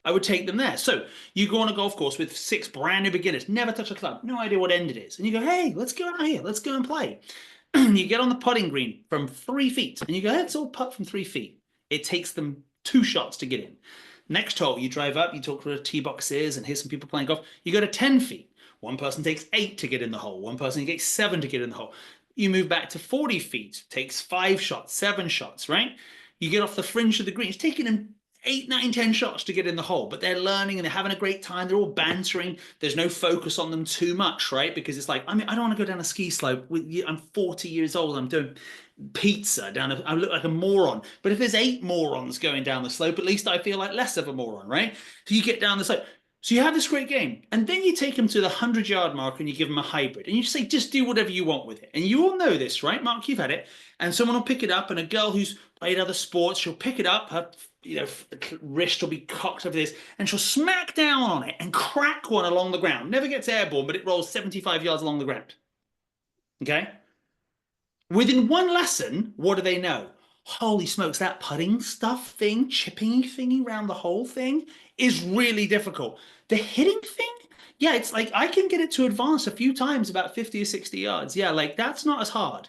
I would take them there. So you go on a golf course with 6 brand new beginners, never touch a club, no idea what end it is. And you go, hey, let's go out here. Let's go and play. You get on the putting green from 3 feet and you go, let's all putt from 3 feet. It takes them 2 shots to get in. Next hole, you drive up, you talk where a tee box is and hear some people playing golf. You go to 10 feet. One person takes 8 to get in the hole. One person takes 7 to get in the hole. You move back to 40 feet, takes 5 shots, 7 shots, right? You get off the fringe of the green. It's taking them 8, 9, 10 shots to get in the hole, but they're learning and they're having a great time. They're all bantering. There's no focus on them too much, right? Because it's like, I don't want to go down a ski slope. I'm 40 years old. I'm doing pizza I look like a moron. But if there's 8 morons going down the slope, at least I feel like less of a moron, right? So you get down the slope. So you have this great game, and then you take them to the 100-yard mark and you give them a hybrid, and you say, just do whatever you want with it. And you all know this, right? Mark, you've had it. And someone will pick it up, and a girl who's played other sports, she'll pick it up, her wrist will be cocked over this, and she'll smack down on it and crack one along the ground. Never gets airborne, but it rolls 75 yards along the ground. Okay? Within one lesson, what do they know? Holy smokes, that putting stuff thing, chipping thingy around the whole thing is really difficult. The hitting thing, yeah, it's like I can get it to advance a few times about 50 or 60 yards. Yeah, like that's not as hard.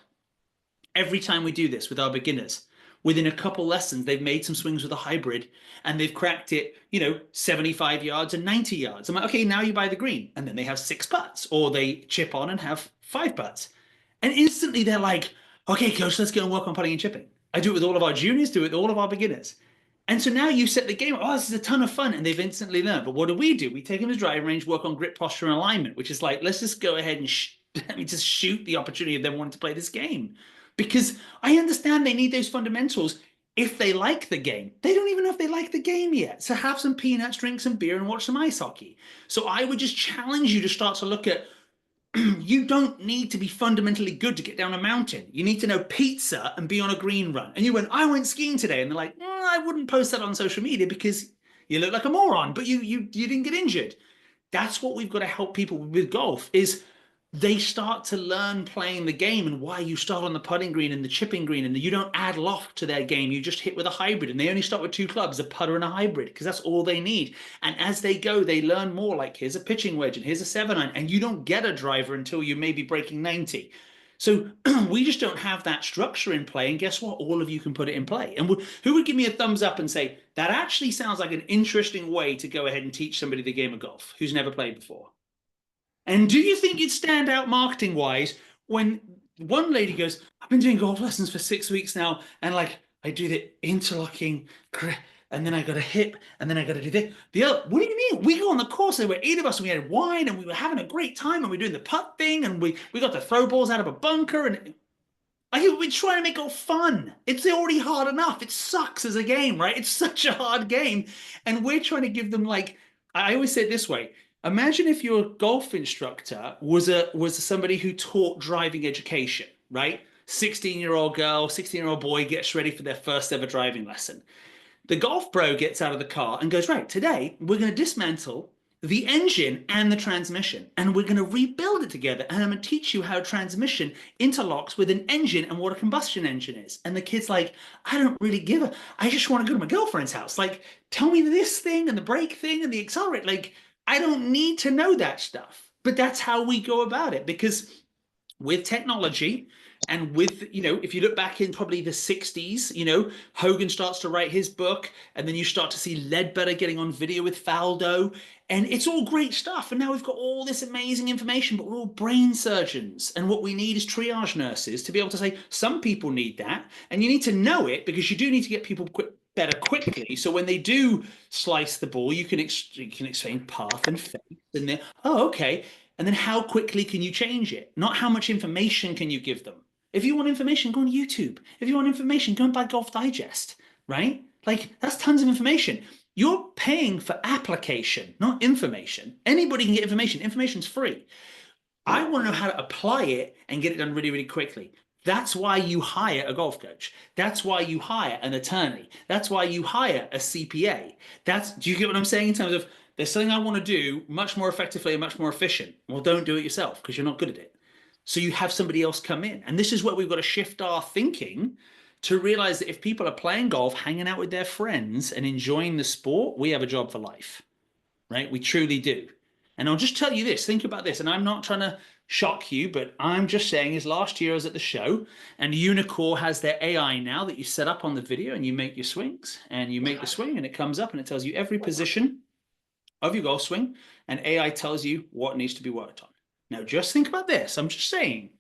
Every time we do this with our beginners, within a couple lessons, they've made some swings with a hybrid and they've cracked it, 75 yards and 90 yards. I'm like, okay, now you buy the green. And then they have 6 putts, or they chip on and have 5 putts. And instantly they're like, okay, coach, let's go and work on putting and chipping. I do it with all of our juniors, do it with all of our beginners. And so now you set the game up. Oh, this is a ton of fun. And they've instantly learned. But what do? We take them to the driving range, work on grip, posture, and alignment, which is like, let's just go ahead and just shoot the opportunity of them wanting to play this game. Because I understand they need those fundamentals if they like the game. They don't even know if they like the game yet. So have some peanuts, drink some beer, and watch some ice hockey. So I would just challenge you to start to look at, you don't need to be fundamentally good to get down a mountain. You need to know pizza and be on a green run. And you went, I went skiing today. And they're like, I wouldn't post that on social media because you look like a moron, but you didn't get injured. That's what we've got to help people with golf is they start to learn playing the game and why you start on the putting green and the chipping green, and you don't add loft to their game. You just hit with a hybrid, and they only start with 2 clubs, a putter and a hybrid, because that's all they need. And as they go, they learn more, like here's a pitching wedge and here's a 7-iron, and you don't get a driver until you may be breaking 90. So we just don't have that structure in play, and guess what? All of you can put it in play. And who would give me a thumbs up and say, that actually sounds like an interesting way to go ahead and teach somebody the game of golf who's never played before? And do you think you'd stand out marketing-wise when one lady goes, I've been doing golf lessons for 6 weeks now, and like I do the interlocking, and then I got a hip, and then I got to do this. The other, what do you mean? We go on the course, there were 8 of us, and we had wine, and we were having a great time, and we were doing the putt thing, and we got to throw balls out of a bunker, and we're trying to make it fun. It's already hard enough. It sucks as a game, right? It's such a hard game, and we're trying to give them, like, I always say it this way. Imagine if your golf instructor was somebody who taught driving education, right? 16-year-old girl, 16-year-old boy gets ready for their first ever driving lesson. The golf pro gets out of the car and goes, right, today we're going to dismantle the engine and the transmission, and we're going to rebuild it together. And I'm going to teach you how transmission interlocks with an engine and what a combustion engine is. And the kid's like, I don't really give a, I just want to go to my girlfriend's house. Like, tell me this thing and the brake thing and the accelerator. Like, I don't need to know that stuff, but that's how we go about it. Because with technology and with, if you look back in probably the 60s, Hogan starts to write his book, and then you start to see Ledbetter getting on video with Faldo, and it's all great stuff. And now we've got all this amazing information, but we're all brain surgeons. And what we need is triage nurses to be able to say, some people need that, and you need to know it because you do need to get people better quickly. So when they do slice the ball, you can explain path and face, and then, oh, okay. And then how quickly can you change it? Not how much information can you give them. If you want information, go on YouTube. If you want information, go and buy Golf Digest, right? Like, that's tons of information. You're paying for application, not information. Anybody can get information. Information's free. I want to know how to apply it and get it done really, really quickly. That's why you hire a golf coach. That's why you hire an attorney. That's why you hire a CPA. Do you get what I'm saying in terms of there's something I want to do much more effectively and much more efficient? Well, don't do it yourself because you're not good at it. So you have somebody else come in. And this is where we've got to shift our thinking to realize that if people are playing golf, hanging out with their friends and enjoying the sport, we have a job for life, right? We truly do. And I'll just tell you this, think about this, and I'm not trying to shock you, but I'm just saying is last year I was at the show, and Unicore has their AI now that you set up on the video, and you make your swings, and you make the swing, and it comes up and it tells you every position of your golf swing, and AI tells you what needs to be worked on. Now just think about this. I'm just saying,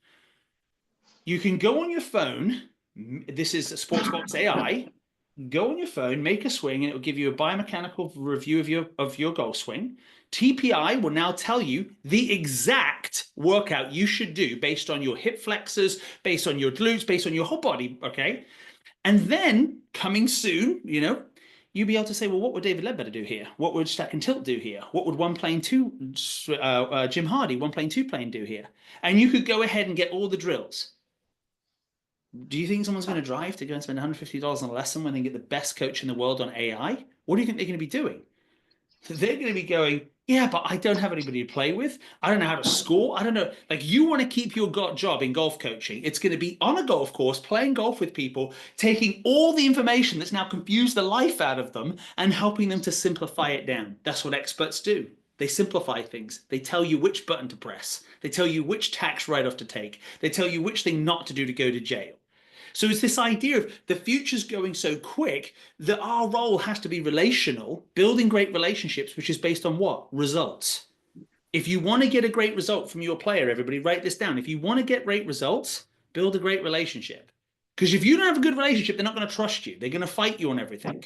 you can go on your phone, this is a Sportsbox AI, go on your phone, make a swing, and it will give you a biomechanical review of your golf swing. TPI will now tell you the exact workout you should do based on your hip flexors, based on your glutes, based on your whole body, okay? And then, coming soon, you'd be able to say, well, what would David Ledbetter do here? What would Stack and Tilt do here? What would one playing two, Jim Hardy, one playing two playing do here? And you could go ahead and get all the drills. Do you think someone's going to drive to go and spend $150 on a lesson when they get the best coach in the world on AI? What do you think they're going to be doing? They're going to be going, yeah, but I don't have anybody to play with. I don't know how to score. I don't know. Like, you want to keep your job in golf coaching. It's going to be on a golf course, playing golf with people, taking all the information that's now confused the life out of them and helping them to simplify it down. That's what experts do. They simplify things. They tell you which button to press. They tell you which tax write-off to take. They tell you which thing not to do to go to jail. So it's this idea of the future's going so quick that our role has to be relational, building great relationships, which is based on what? Results. If you want to get a great result from your player, everybody write this down. If you want to get great results, build a great relationship. Because if you don't have a good relationship, they're not going to trust you. They're going to fight you on everything.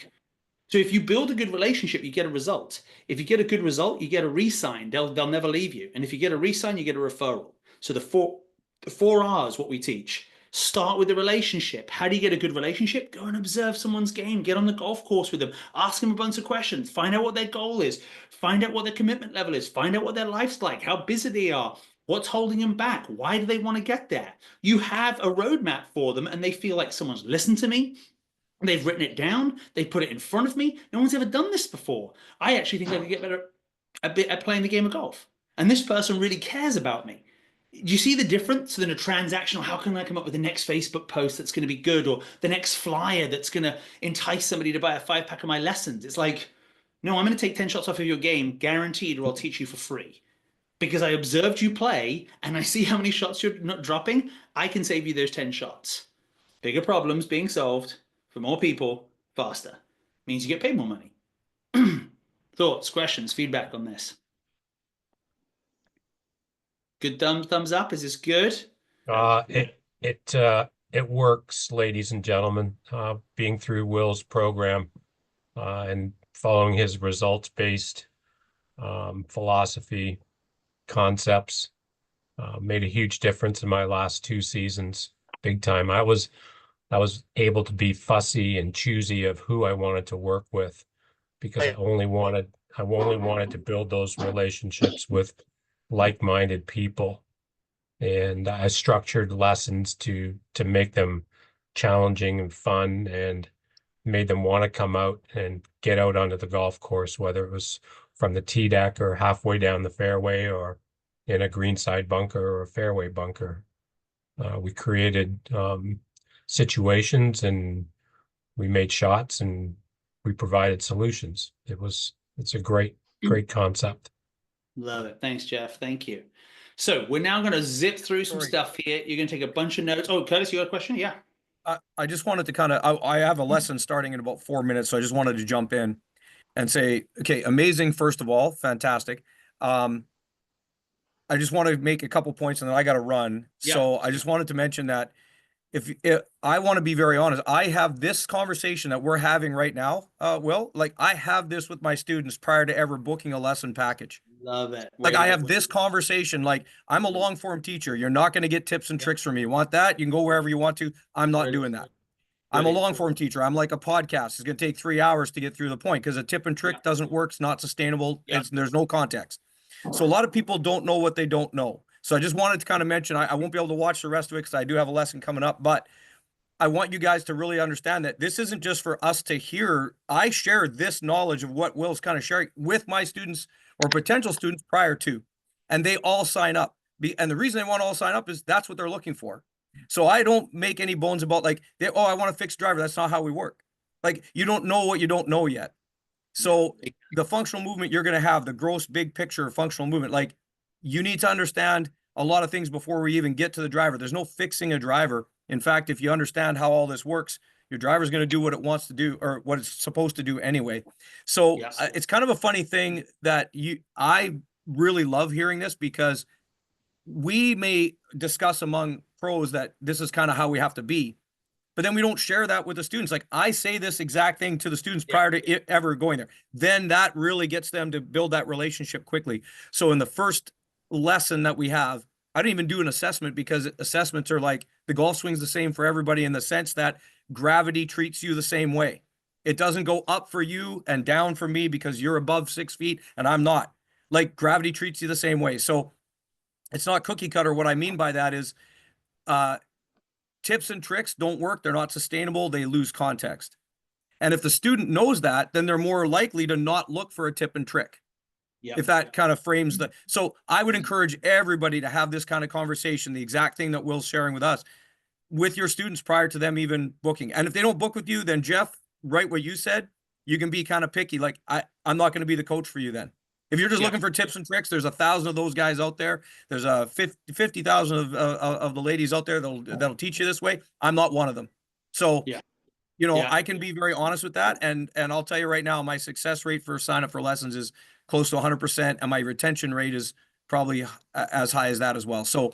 So if you build a good relationship, you get a result. If you get a good result, you get a re-sign. They'll never leave you. And if you get a re-sign, you get a referral. So the four R's, what we teach. Start with the relationship. How do you get a good relationship? Go and observe someone's game. Get on the golf course with them. Ask them a bunch of questions. Find out what their goal is. Find out what their commitment level is. Find out what their life's like, how busy they are, what's holding them back, why do they want to get there. You have a roadmap for them and they feel like someone's listened to me. They've written it down. They put it in front of me. No one's ever done this before. I actually think I could get better at playing the game of golf. And this person really cares about me. Do you see the difference in a transactional? How can I come up with the next Facebook post that's going to be good, or the next flyer that's going to entice somebody to buy a 5-pack of my lessons? It's like, no, I'm going to take 10 shots off of your game, guaranteed, or I'll teach you for free. Because I observed you play and I see how many shots you're not dropping. I can save you those 10 shots. Bigger problems being solved for more people faster. Means you get paid more money. Thoughts, questions, feedback on this? Good thumbs up. Is this good? It works, ladies and gentlemen. Being through Will's program and following his results-based philosophy, concepts, made a huge difference in my last 2 seasons. Big time. I was able to be fussy and choosy of who I wanted to work with, because I only wanted to build those relationships with like-minded people. And I structured lessons to make them challenging and fun, and made them want to come out and get out onto the golf course, whether it was from the tee deck or halfway down the fairway or in a greenside bunker or a fairway bunker. We created situations, and we made shots, and we provided solutions. It's a great concept. Love it. Thanks, Jeff. Thank you. So we're now going to zip through some stuff here. You're going to take a bunch of notes. Oh, Curtis, you got a question? Yeah. I just wanted to kind of, I have a lesson starting in about 4 minutes, so I just wanted to jump in and say, okay, amazing. First of all, fantastic. I just want to make a couple points and then I got to run. Yeah. So I just wanted to mention that if I want to be very honest, I have this conversation that we're having right now, Will, like I have this with my students prior to ever booking a lesson package. Love it. Like I have this conversation, like I'm a long form teacher. You're not going to get tips and tricks from me. You want that? You can go wherever you want to. I'm not doing that. I'm a long form teacher. I'm like a podcast. It's going to take 3 hours to get through the point, because a tip and trick doesn't work. It's not sustainable. There's no context. So a lot of people don't know what they don't know. So I just wanted to kind of mention, I won't be able to watch the rest of it because I do have a lesson coming up, but I want you guys to really understand that this isn't just for us to hear. I share this knowledge of what Will's kind of sharing with my students or potential students prior to, and they all sign up. And the reason they want to all sign up is that's what they're looking for. So I don't make any bones about like, I want to fix driver. That's not how we work. Like, you don't know what you don't know yet. So the functional movement you're going to have, the gross big picture functional movement, like you need to understand a lot of things before we even get to the driver. There's no fixing a driver. In fact, if you understand how all this works, your driver's going to do what it wants to do, or what it's supposed to do anyway. So it's kind of a funny thing that I really love hearing this, because we may discuss among pros that this is kind of how we have to be, but then we don't share that with the students. Like I say this exact thing to the students prior to it ever going there. Then that really gets them to build that relationship quickly. So in the first lesson that we have, I don't even do an assessment, because assessments are like the golf swing's the same for everybody in the sense that gravity treats you the same way. It doesn't go up for you and down for me because you're above 6 feet and I'm not. Like gravity treats you the same way. So it's not cookie cutter. What I mean by that is tips and tricks don't work. They're not sustainable. They lose context. And if the student knows that, then they're more likely to not look for a tip and trick. Yeah. If that kind of frames the, so I would encourage everybody to have this kind of conversation, the exact thing that Will's sharing with us, with your students prior to them even booking. And if they don't book with you, then Jeff, right what you said, you can be kind of picky. Like I'm not going to be the coach for you then. If you're just looking for tips and tricks, there's 1,000 of those guys out there. There's 50,000 of the ladies out there that'll teach you this way. I'm not one of them. So, you know, I can be very honest with that. And I'll tell you right now, my success rate for sign up for lessons is close to 100%. And my retention rate is probably as high as that as well. So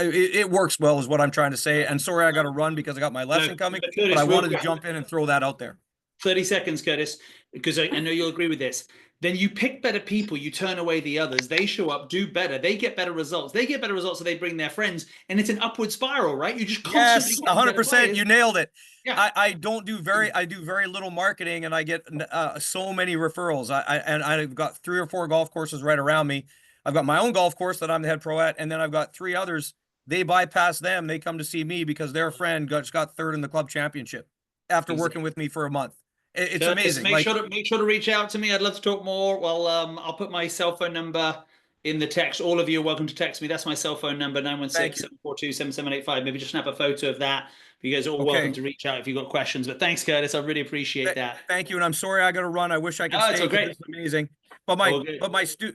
it works well is what I'm trying to say. And sorry, I got to run because I got my lesson coming, Curtis, but I wanted to jump in and throw that out there. 30 seconds, Curtis, because I know you'll agree with this. Then you pick better people, you turn away the others, they show up, do better, they get better results, so they bring their friends, and it's an upward spiral, right? You just constantly 100%, you nailed it. Yeah. I do very little marketing, and I get so many referrals. I've got 3 or 4 golf courses right around me. I've got my own golf course that I'm the head pro at, and then I've got 3 others. They bypass them, they come to see me because their friend just got 3rd in the club championship after working with me for a month. It's amazing. Make sure to reach out to me. I'd love to talk more. Well, I'll put my cell phone number in the text. All of you are welcome to text me. That's my cell phone number, 916-742-7785. Maybe just snap a photo of that. You guys are all welcome to reach out if you've got questions. But thanks, Curtis. I really appreciate that. Thank you. And I'm sorry I got to run. I wish I could stay. It's okay. It's amazing. But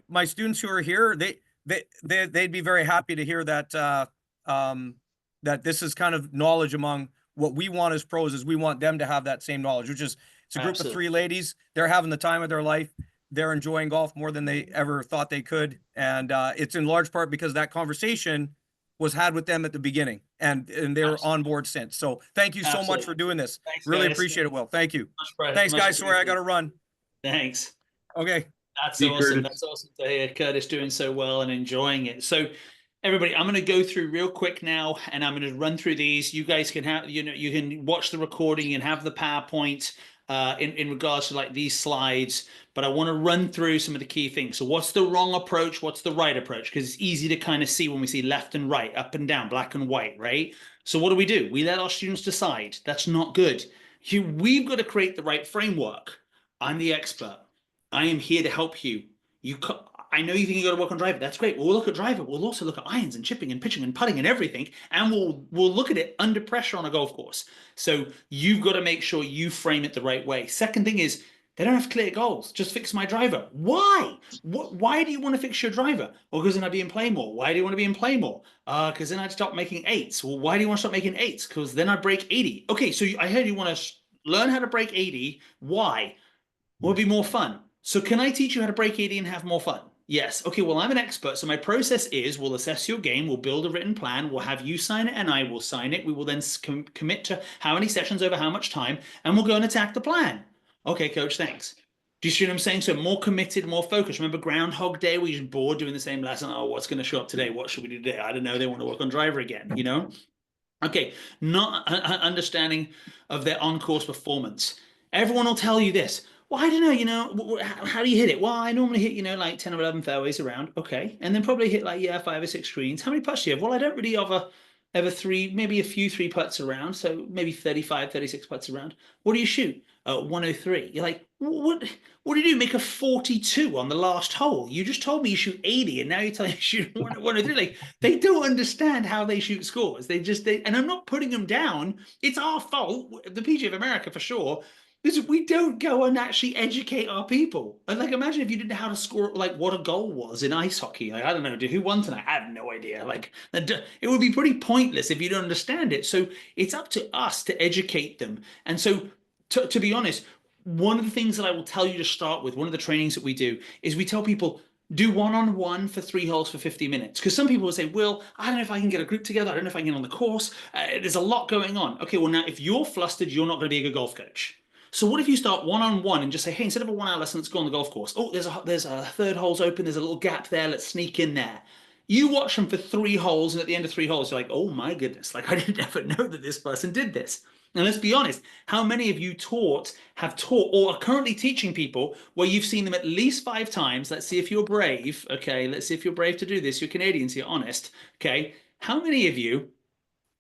my students who are here, they'd be very happy to hear that that this is kind of knowledge among what we want as pros is we want them to have that same knowledge, which is it's a group of 3 ladies. They're having the time of their life. They're enjoying golf more than they ever thought they could. And it's in large part because that conversation was had with them at the beginning and they're on board since. So thank you so much for doing this. Thanks, really guys. Appreciate it, Will. Thank you. Thanks, guys. Sorry, I got to run. Thanks. Okay. That's awesome. That's awesome to hear Curtis doing so well and enjoying it. So everybody, I'm going to go through real quick now, and I'm going to run through these. You guys can have, you can watch the recording and have the PowerPoint in regards to like these slides, but I want to run through some of the key things. So what's the wrong approach? What's the right approach? Because it's easy to kind of see when we see left and right, up and down, black and white, right? So what do? We let our students decide. That's not good. We've got to create the right framework. I'm the expert. I am here to help you. I know you think you got to work on driver. That's great. We'll look at driver. We'll also look at irons and chipping and pitching and putting and everything. And we'll look at it under pressure on a golf course. So you've got to make sure you frame it the right way. Second thing is they don't have clear goals. Just fix my driver. Why? Why do you want to fix your driver? Well, because then I'd be in play more. Why do you want to be in play more? Because then I'd stop making 8s. Well, why do you want to stop making 8s? Because then I break 80. Okay, so I heard you want to learn how to break 80. Why? Will it be more fun? So can I teach you how to break 80 and have more fun? Yes. Okay, well, I'm an expert. So my process is we'll assess your game. We'll build a written plan. We'll have you sign it and I will sign it. We will then commit to how many sessions over how much time, and we'll go and attack the plan. Okay, coach, thanks. Do you see what I'm saying? So more committed, more focused. Remember Groundhog Day? We're just bored doing the same lesson. Oh, what's going to show up today? What should we do today? I don't know. They want to work on driver again, you know? Okay, not understanding of their on-course performance. Everyone will tell you this. Well, I don't know, how do you hit it? Well, I normally hit, like 10 or 11 fairways around. Okay. And then probably hit like, 5 or 6 greens. How many putts do you have? Well, I don't really ever 3, maybe a few 3 putts around. So maybe 35, 36 putts around. What do you shoot? 103. You're like, what do you do? Make a 42 on the last hole. You just told me you shoot 80 and now you're telling me you shoot 103. Like, they don't understand how they shoot scores. And I'm not putting them down. It's our fault. The PGA of America for sure. Because we don't go and actually educate our people. And like, imagine if you didn't know how to score, like what a goal was in ice hockey. Like, I don't know, who won tonight? I have no idea. Like, it would be pretty pointless if you don't understand it. So it's up to us to educate them. And so to be honest, one of the things that I will tell you to start with, one of the trainings that we do is we tell people, do one-on-one for 3 holes for 50 minutes. Because some people will say, Will, I don't know if I can get a group together. I don't know if I can get on the course. There's a lot going on. Okay, well now if you're flustered, you're not going to be a good golf coach. So what if you start one-on-one and just say, hey, instead of a 1-hour lesson, let's go on the golf course. Oh, there's a 3rd hole's open. There's a little gap there. Let's sneak in there. You watch them for 3 holes, and at the end of 3 holes, you're like, oh my goodness, like I didn't ever know that this person did this. And let's be honest, how many of you have taught, or are currently teaching people where you've seen them at least 5 times? Let's see if you're brave. Okay, let's see if you're brave to do this. You're Canadians, you're honest. Okay, how many of you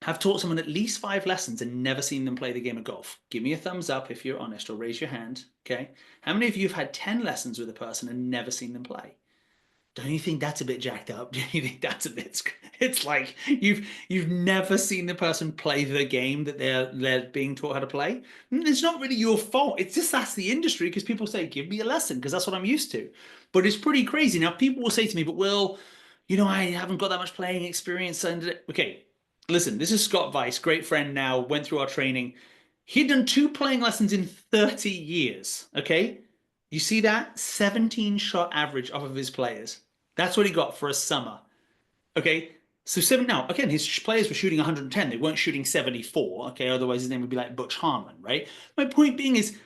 have taught someone at least 5 lessons and never seen them play the game of golf? Give me a thumbs up if you're honest, or raise your hand. Okay, how many of you have had 10 lessons with a person and never seen them play? Don't you think that's a bit jacked up? Do you think that's a bit? It's like you've never seen the person play the game that they're being taught how to play. It's not really your fault. It's just that's the industry, because people say, "Give me a lesson," because that's what I'm used to. But it's pretty crazy. Now people will say to me, "But Will, you know, I haven't got that much playing experience." And okay, listen, this is Scott Weiss, great friend now, went through our training. He'd done 2 playing lessons in 30 years. Okay. You see that? 17 shot average off of his players. That's what he got for a summer. Okay. So now, again, his players were shooting 110. They weren't shooting 74. Okay. Otherwise his name would be like Butch Harmon, right? My point being is,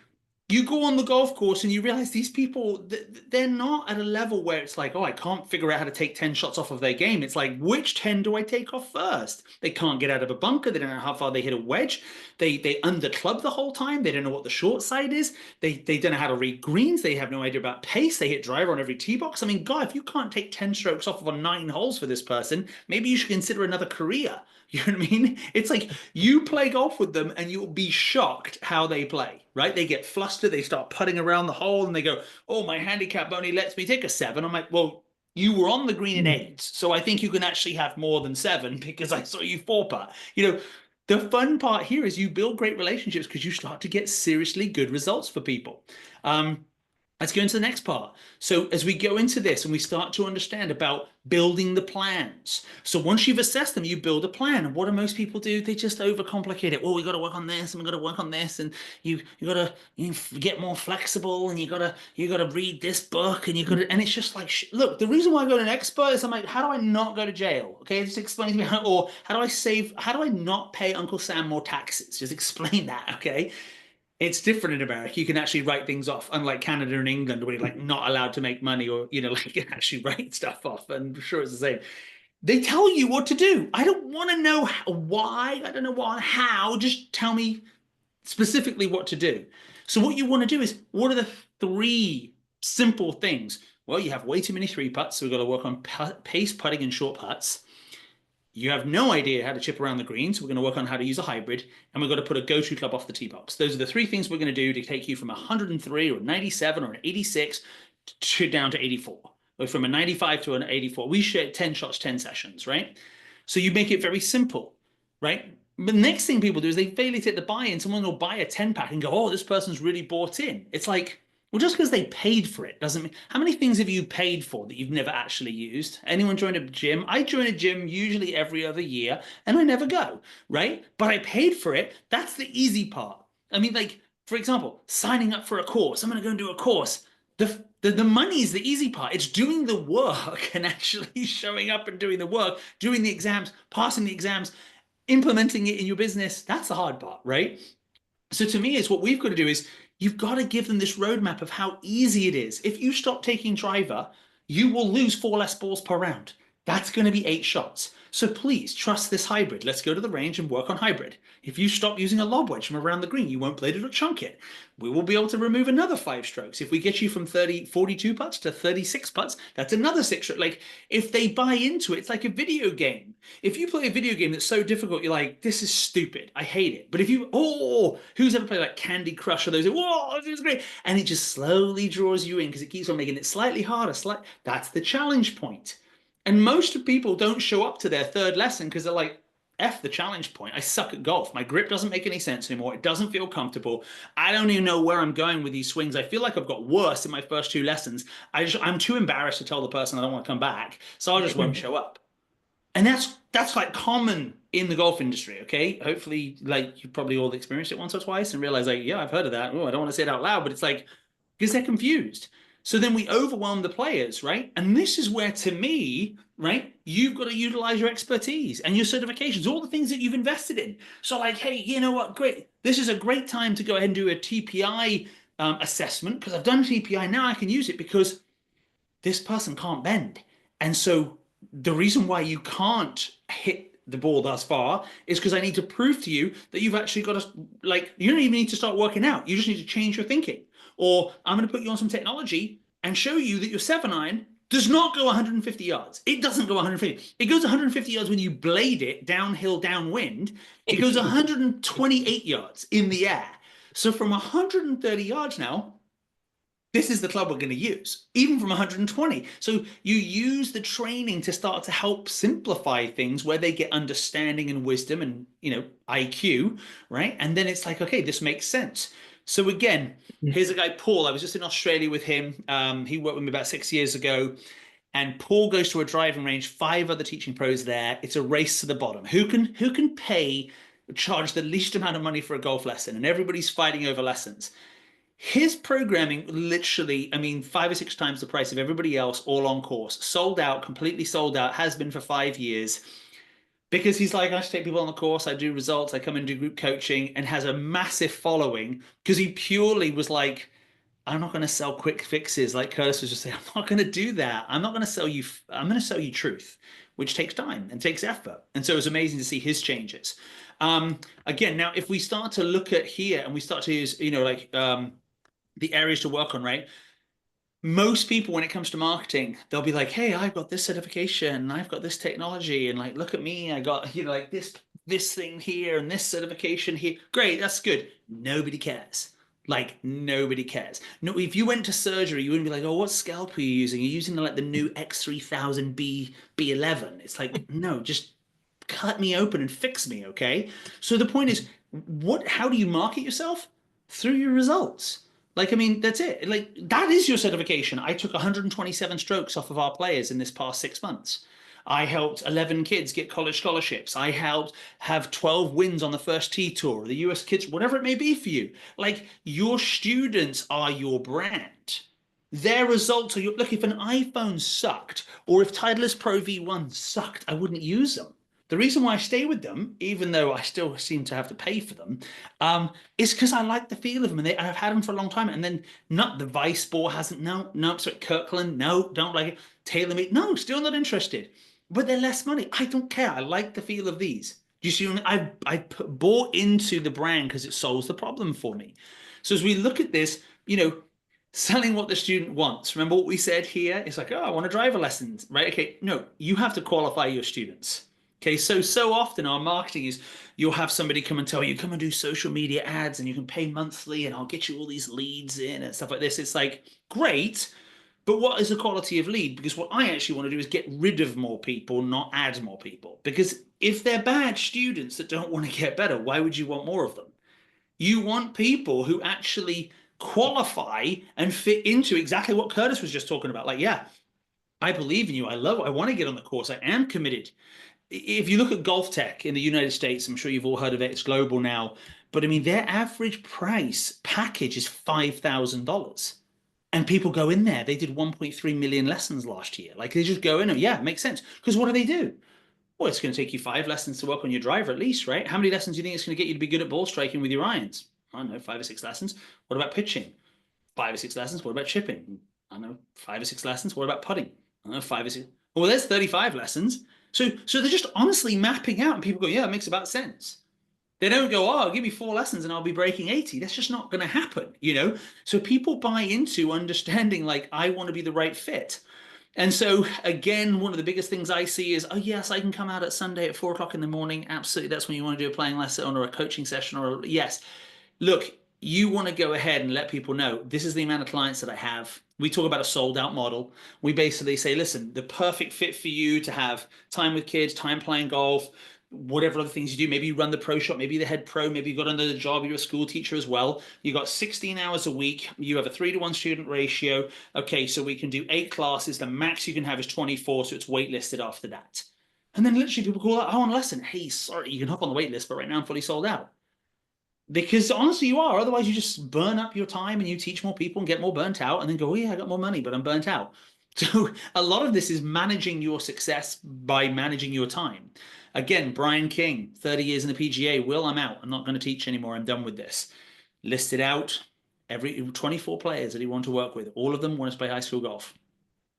you go on the golf course and you realize these people, they're not at a level where it's like, oh, I can't figure out how to take 10 shots off of their game. It's like, which 10 do I take off first? They can't get out of a bunker. They don't know how far they hit a wedge. They underclub the whole time. They don't know what the short side is. They don't know how to read greens. They have no idea about pace. They hit driver on every tee box. I mean, God, if you can't take 10 strokes off of 9 holes for this person, maybe you should consider another career. You know what I mean? It's like you play golf with them and you'll be shocked how they play, right? They get flustered. They start putting around the hole and they go, oh, my handicap only lets me take a 7. I'm like, well, you were on the green in 8. So I think you can actually have more than 7 because I saw you 4-putt. You know, the fun part here is you build great relationships because you start to get seriously good results for people. Let's go into the next part. So as we go into this and we start to understand about building the plans. So once you've assessed them, you build a plan. And what do most people do? They just overcomplicate it. Well, we got to work on this and we got to work on this. And you got to get more flexible and you got to read this book and and it's just like, look, the reason why I go to an expert is I'm like, how do I not go to jail? Okay. Just explain to me how do I not pay Uncle Sam more taxes? Just explain that. Okay. It's different in America. You can actually write things off, unlike Canada and England, where you're like not allowed to make money, or like you can actually write stuff off. And I'm sure it's the same. They tell you what to do. I don't want to know why. I don't know how. Just tell me specifically what to do. So what you want to do is, what are the 3 simple things? Well, you have way too many 3-putts, so we've got to work on pace putting and short putts. You have no idea how to chip around the green, so we're going to work on how to use a hybrid, and we're going to put a go-to club off the tee box. Those are the 3 things we're going to do to take you from 103 or 97 or an 86 down to 84, or from a 95 to an 84. We share 10 shots, 10 sessions, right? So you make it very simple, right? But the next thing people do is they fail to hit the buy-in. Someone will buy a 10-pack and go, oh, this person's really bought in. It's like, well, just because they paid for it doesn't mean. How many things have you paid for that you've never actually used? Anyone join a gym? I join a gym usually every other year and I never go, right? But I paid for it. That's the easy part. I mean, like, for example, signing up for a course. I'm going to go and do a course. The money is the easy part. It's doing the work and actually showing up and doing the work, doing the exams, passing the exams, implementing it in your business. That's the hard part, right? So to me, it's what we've got to do is you've got to give them this roadmap of how easy it is. If you stop taking driver, you will lose 4 less balls per round. That's going to be 8 shots. So please trust this hybrid. Let's go to the range and work on hybrid. If you stop using a lob wedge from around the green, you won't blade it or chunk it. We will be able to remove another 5 strokes. If we get you from 42 putts to 36 putts, that's another 6 strokes. Like, if they buy into it, it's like a video game. If you play a video game that's so difficult, you're like, this is stupid. I hate it. But if you, who's ever played like Candy Crush or those, whoa, this is great. And it just slowly draws you in because it keeps on making it slightly harder. That's the challenge point. And most of people don't show up to their 3rd lesson because they're like, F the challenge point. I suck at golf. My grip doesn't make any sense anymore. It doesn't feel comfortable. I don't even know where I'm going with these swings. I feel like I've got worse in my first 2 lessons. I'm too embarrassed to tell the person I don't want to come back. So I just won't show up. And that's like common in the golf industry, okay? Hopefully, like, you probably all experienced it once or twice and realize, like, yeah, I've heard of that. Oh, I don't want to say it out loud, but it's like, because they're confused. So then we overwhelm the players, right? And this is where, to me, right, you've got to utilize your expertise and your certifications, all the things that you've invested in. So like, hey, you know what? Great. This is a great time to go ahead and do a TPI assessment because I've done TPI. Now I can use it because this person can't bend. And so the reason why you can't hit the ball thus far is because I need to prove to you that you've actually got to, like, you don't even need to start working out. You just need to change your thinking. Or I'm going to put you on some technology and show you that your 7-iron does not go 150 yards. It doesn't go 150. It goes 150 yards when you blade it downhill, downwind. It goes 128 yards in the air. So from 130 yards now, this is the club we're going to use, even from 120. So you use the training to start to help simplify things where they get understanding and wisdom and, IQ, right? And then it's like, okay, this makes sense. So again, here's a guy, Paul. I was just in Australia with him. He worked with me about 6 years ago. And Paul goes to a driving range, 5 other teaching pros there. It's a race to the bottom. Who can charge the least amount of money for a golf lesson? And everybody's fighting over lessons. His programming literally, 5 or 6 times the price of everybody else, all on course, sold out, completely sold out, has been for 5 years. Because he's like, I just take people on the course, I do results, I come and do group coaching, and has a massive following because he purely was like, I'm not going to sell quick fixes. Like Curtis was just saying, I'm not going to do that. I'm not going to sell you, I'm going to sell you truth, which takes time and takes effort. And so it was amazing to see his changes. Again, now, if we start to look at here and we start to use, the areas to work on, right? Most people, when it comes to marketing, they'll be like, hey, I've got this certification, I've got this technology, and like, look at me, I got, like this thing here and this certification here. Great, that's good. Nobody cares. Like, nobody cares. No, if you went to surgery, you wouldn't be like, oh, what scalpel are you using? You're using like the new X3000 B11. It's like, no, just cut me open and fix me, okay? So the point is, how do you market yourself? Through your results. Like, that's it. Like, that is your certification. I took 127 strokes off of our players in this past 6 months. I helped 11 kids get college scholarships. I helped have 12 wins on the first T Tour, the US Kids, whatever it may be for you. Like, your students are your brand. Their results are your, look, if an iPhone sucked or if Titleist Pro V1 sucked, I wouldn't use them. The reason why I stay with them, even though I still seem to have to pay for them, is because I like the feel of them, and I've had them for a long time. And then, not the Vice Ball hasn't. No, sorry, Kirkland, no, don't like it. TaylorMade, no, still not interested. But they're less money. I don't care. I like the feel of these. Do you see what I mean? I bought into the brand because it solves the problem for me. So as we look at this, selling what the student wants. Remember what we said here? It's like, oh, I want to driver lessons, right? Okay, no, you have to qualify your students. Okay, so often our marketing is you'll have somebody come and tell you, come and do social media ads and you can pay monthly and I'll get you all these leads in and stuff like this. It's like, great, but what is the quality of lead? Because what I actually want to do is get rid of more people, not add more people. Because if they're bad students that don't want to get better, why would you want more of them? You want people who actually qualify and fit into exactly what Curtis was just talking about. Like, yeah, I believe in you. I want to get on the course. I am committed. If you look at Golf Tech in the United States, I'm sure you've all heard of it. It's global now. But their average price package is $5,000. And people go in there. They did 1.3 million lessons last year. Like, they just go in and, yeah, it makes sense. Because what do? Well, it's going to take you 5 lessons to work on your driver at least, right? How many lessons do you think it's going to get you to be good at ball striking with your irons? I don't know, 5 or 6 lessons. What about pitching? 5 or 6 lessons. What about chipping? I don't know, 5 or 6 lessons. What about putting? I don't know, 5 or 6. Well, there's 35 lessons. So they're just honestly mapping out, and people go, yeah, it makes about sense. They don't go, oh, give me 4 lessons and I'll be breaking 80. That's just not going to happen, So people buy into understanding, like, I want to be the right fit. And so, again, one of the biggest things I see is, oh, yes, I can come out at Sunday at 4 o'clock in the morning. Absolutely. That's when you want to do a playing lesson or a coaching session or yes. Look, you want to go ahead and let people know this is the amount of clients that I have. We talk about a sold out model. We basically say, listen, the perfect fit for you to have time with kids, time playing golf, whatever other things you do. Maybe you run the pro shop, maybe the head pro, maybe you got another job, you're a school teacher as well. You got 16 hours a week. You have a 3-to-1 student ratio. Okay, so we can do 8 classes. The max you can have is 24, so it's waitlisted after that. And then literally people call out, I want a lesson. Hey, sorry, you can hop on the wait list, but right now I'm fully sold out. Because honestly, you are. Otherwise, you just burn up your time and you teach more people and get more burnt out and then go, oh, yeah, I got more money, but I'm burnt out. So a lot of this is managing your success by managing your time. Again, Brian King, 30 years in the PGA. Will, I'm out. I'm not going to teach anymore. I'm done with this. Listed out every 24 players that he wanted to work with. All of them want to play high school golf.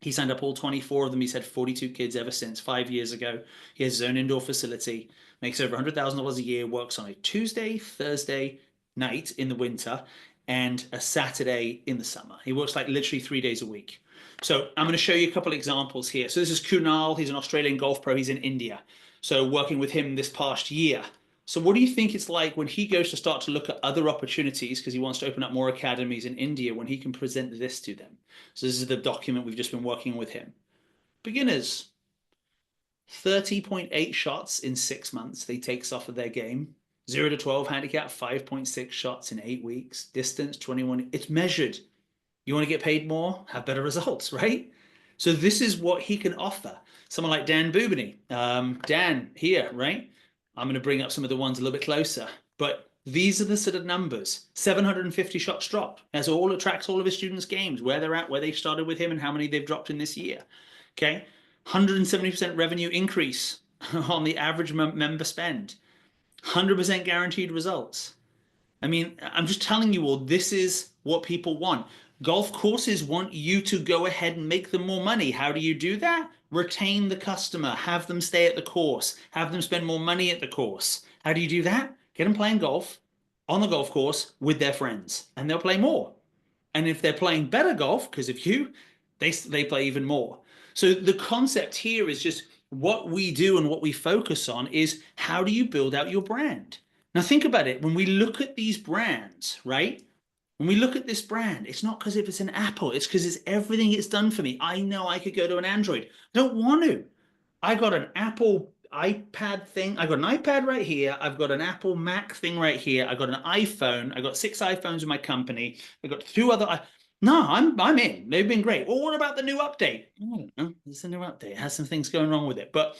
He signed up all 24 of them. He's had 42 kids ever since 5 years ago. He has his own indoor facility, makes over $100,000 a year, works on a Tuesday, Thursday night in the winter, and a Saturday in the summer. He works like literally 3 days a week. So I'm going to show you a couple examples here. So this is Kunal. He's an Australian golf pro. He's in India. So working with him this past year. So what do you think it's like when he goes to start to look at other opportunities, because he wants to open up more academies in India, when he can present this to them? So this is the document we've just been working with him. Beginners, 30.8 shots in 6 months they takes off of their game. 0 to 12 handicap, 5.6 shots in 8 weeks. Distance, 21. It's measured. You want to get paid more, have better results, right? So this is what he can offer. Someone like Dan Bubany. Dan here, right? I'm going to bring up some of the ones a little bit closer. But these are the sort of numbers. 750 shots dropped. That's all it tracks all of his students' games, where they're at, where they started with him, and how many they've dropped in this year. Okay? 170% revenue increase on the average member spend. 100% guaranteed results. I mean, I'm just telling you all, this is what people want. Golf courses want you to go ahead and make them more money. How do you do that? Retain the customer, have them stay at the course, have them spend more money at the course. How do you do that? Get them playing golf on the golf course with their friends, and they'll play more. And if they're playing better golf because of you, they play even more. So the concept here is just what we do and what we focus on is how do you build out your brand? Now think about it. When we look at these brands, right? When we look at this brand, it's not because if it's an Apple, it's because it's everything it's done for me. I know I could go to an Android. I don't want to. I got an Apple iPad thing. I got an iPad right here. I've got an Apple Mac thing right here. I got an iPhone. I got 6 iPhones in my company. I got 2 other. No, I'm in. They've been great. Well, what about the new update? I don't know. It's a new update. It has some things going wrong with it, but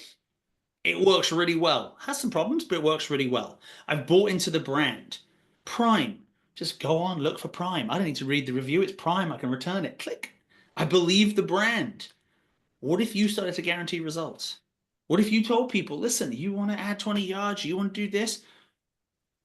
it works really well. It has some problems, but it works really well. I've bought into the brand. Prime. Just go on, look for Prime. I don't need to read the review. It's Prime. I can return it. Click. I believe the brand. What if you started to guarantee results? What if you told people, listen, you want to add 20 yards, you want to do this?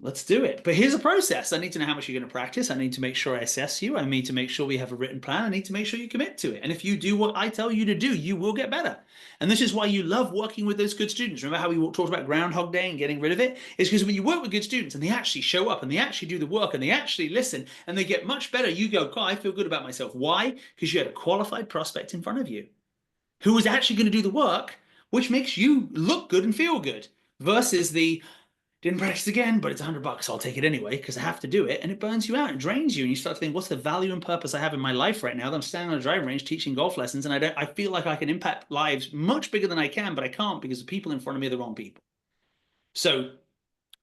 Let's do it. But here's a process. I need to know how much you're going to practice. I need to make sure I assess you. I need to make sure we have a written plan. I need to make sure you commit to it. And if you do what I tell you to do, you will get better. And this is why you love working with those good students. Remember how we talked about Groundhog Day and getting rid of it? It's because when you work with good students and they actually show up and they actually do the work and they actually listen and they get much better, you go, God, I feel good about myself. Why? Because you had a qualified prospect in front of you who was actually going to do the work, which makes you look good and feel good, versus the didn't practice again, but it's $100. I'll take it anyway because I have to do it. And it burns you out. It drains you. And you start to think, what's the value and purpose I have in my life right now that I'm standing on a driving range teaching golf lessons? And I feel like I can impact lives much bigger than I can, but I can't because the people in front of me are the wrong people. So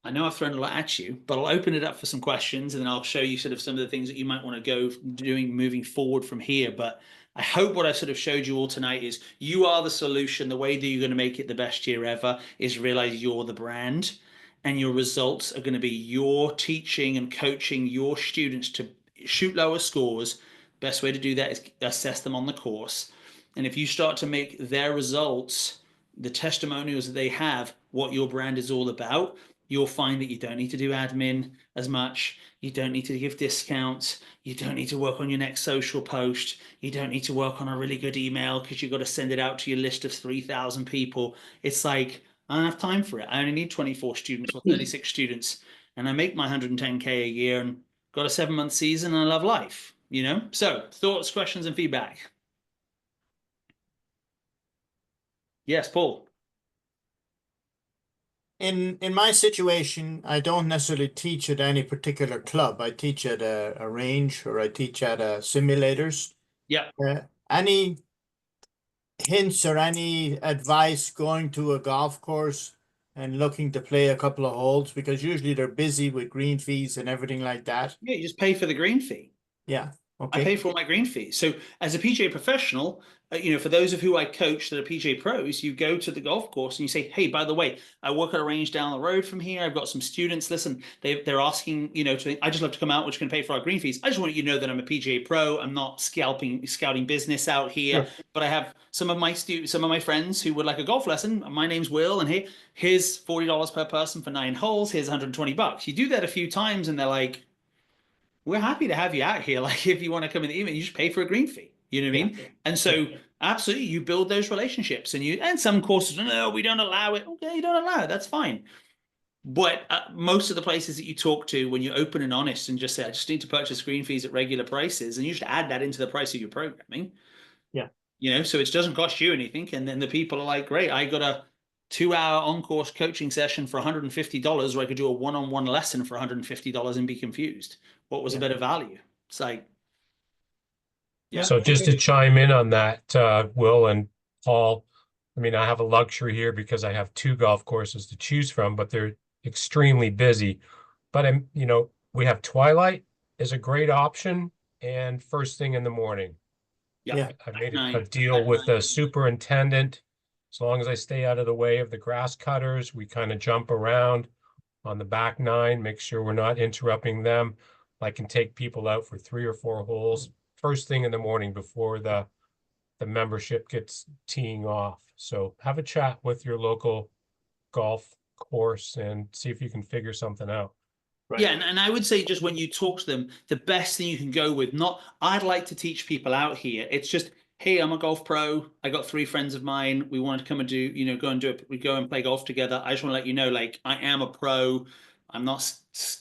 I know I've thrown a lot at you, but I'll open it up for some questions and then I'll show you sort of some of the things that you might want to go doing moving forward from here. But I hope what I sort of showed you all tonight is you are the solution. The way that you're going to make it the best year ever is realize you're the brand. And your results are going to be your teaching and coaching your students to shoot lower scores. Best way to do that is assess them on the course. And if you start to make their results, the testimonials that they have, what your brand is all about, you'll find that you don't need to do admin as much. You don't need to give discounts. You don't need to work on your next social post. You don't need to work on a really good email because you've got to send it out to your list of 3,000 people. It's like, I don't have time for it. I only need 24 students or 36 students, and I make my 110K a year and got a 7-month season and I love life, you know? So thoughts, questions, and feedback. Yes, Paul. In my situation, I don't necessarily teach at any particular club. I teach at a range or I teach at simulators. Yeah. Any hints or any advice going to a golf course and looking to play a couple of holes, because usually they're busy with green fees and everything like that? Yeah, you just pay for the green fee. Yeah. Okay. I pay for all my green fees. So as a PGA professional, you know, for those of who I coach that are PGA pros, you go to the golf course and you say, hey, by the way, I work at a range down the road from here. I've got some students. Listen, they're asking, you know, I just love to come out, which can pay for our green fees. I just want you to know that I'm a PGA pro. I'm not scouting business out here, Sure. but I have some of my friends who would like a golf lesson. My name's Will, and here's $40 per person for 9 holes. Here's $120. You do that a few times and they're like, we're happy to have you out here. Like if you want to come in the evening, you just pay for a green fee. You know what I mean? And so Absolutely, you build those relationships, and some courses, no, we don't allow it. Okay, you don't allow it. That's fine. But most of the places that you talk to, when you're open and honest and just say, I just need to purchase green fees at regular prices, and you should add that into the price of your programming. Yeah. So it doesn't cost you anything. And then the people are like, great, I got a 2-hour on-course coaching session for $150, where I could do a one-on-one lesson for $150 and be confused. What was a better value? It's like, yeah. So just to chime in on that, Will and Paul, I mean, I have a luxury here because I have 2 golf courses to choose from, but they're extremely busy. But we have Twilight is a great option, and first thing in the morning. Yeah. I made a deal with the superintendent. As long as I stay out of the way of the grass cutters, we kind of jump around on the back 9, make sure we're not interrupting them. I can take people out for 3 or 4 holes first thing in the morning before the membership gets teeing off. So have a chat with your local golf course and see if you can figure something out. Right. Yeah, and I would say just when you talk to them, the best thing you can go with, not I'd like to teach people out here. It's just, hey, I'm a golf pro. I got 3 friends of mine. We wanted to come and do, go and do it. We go and play golf together. I just want to let you know, like, I am a pro. I'm not,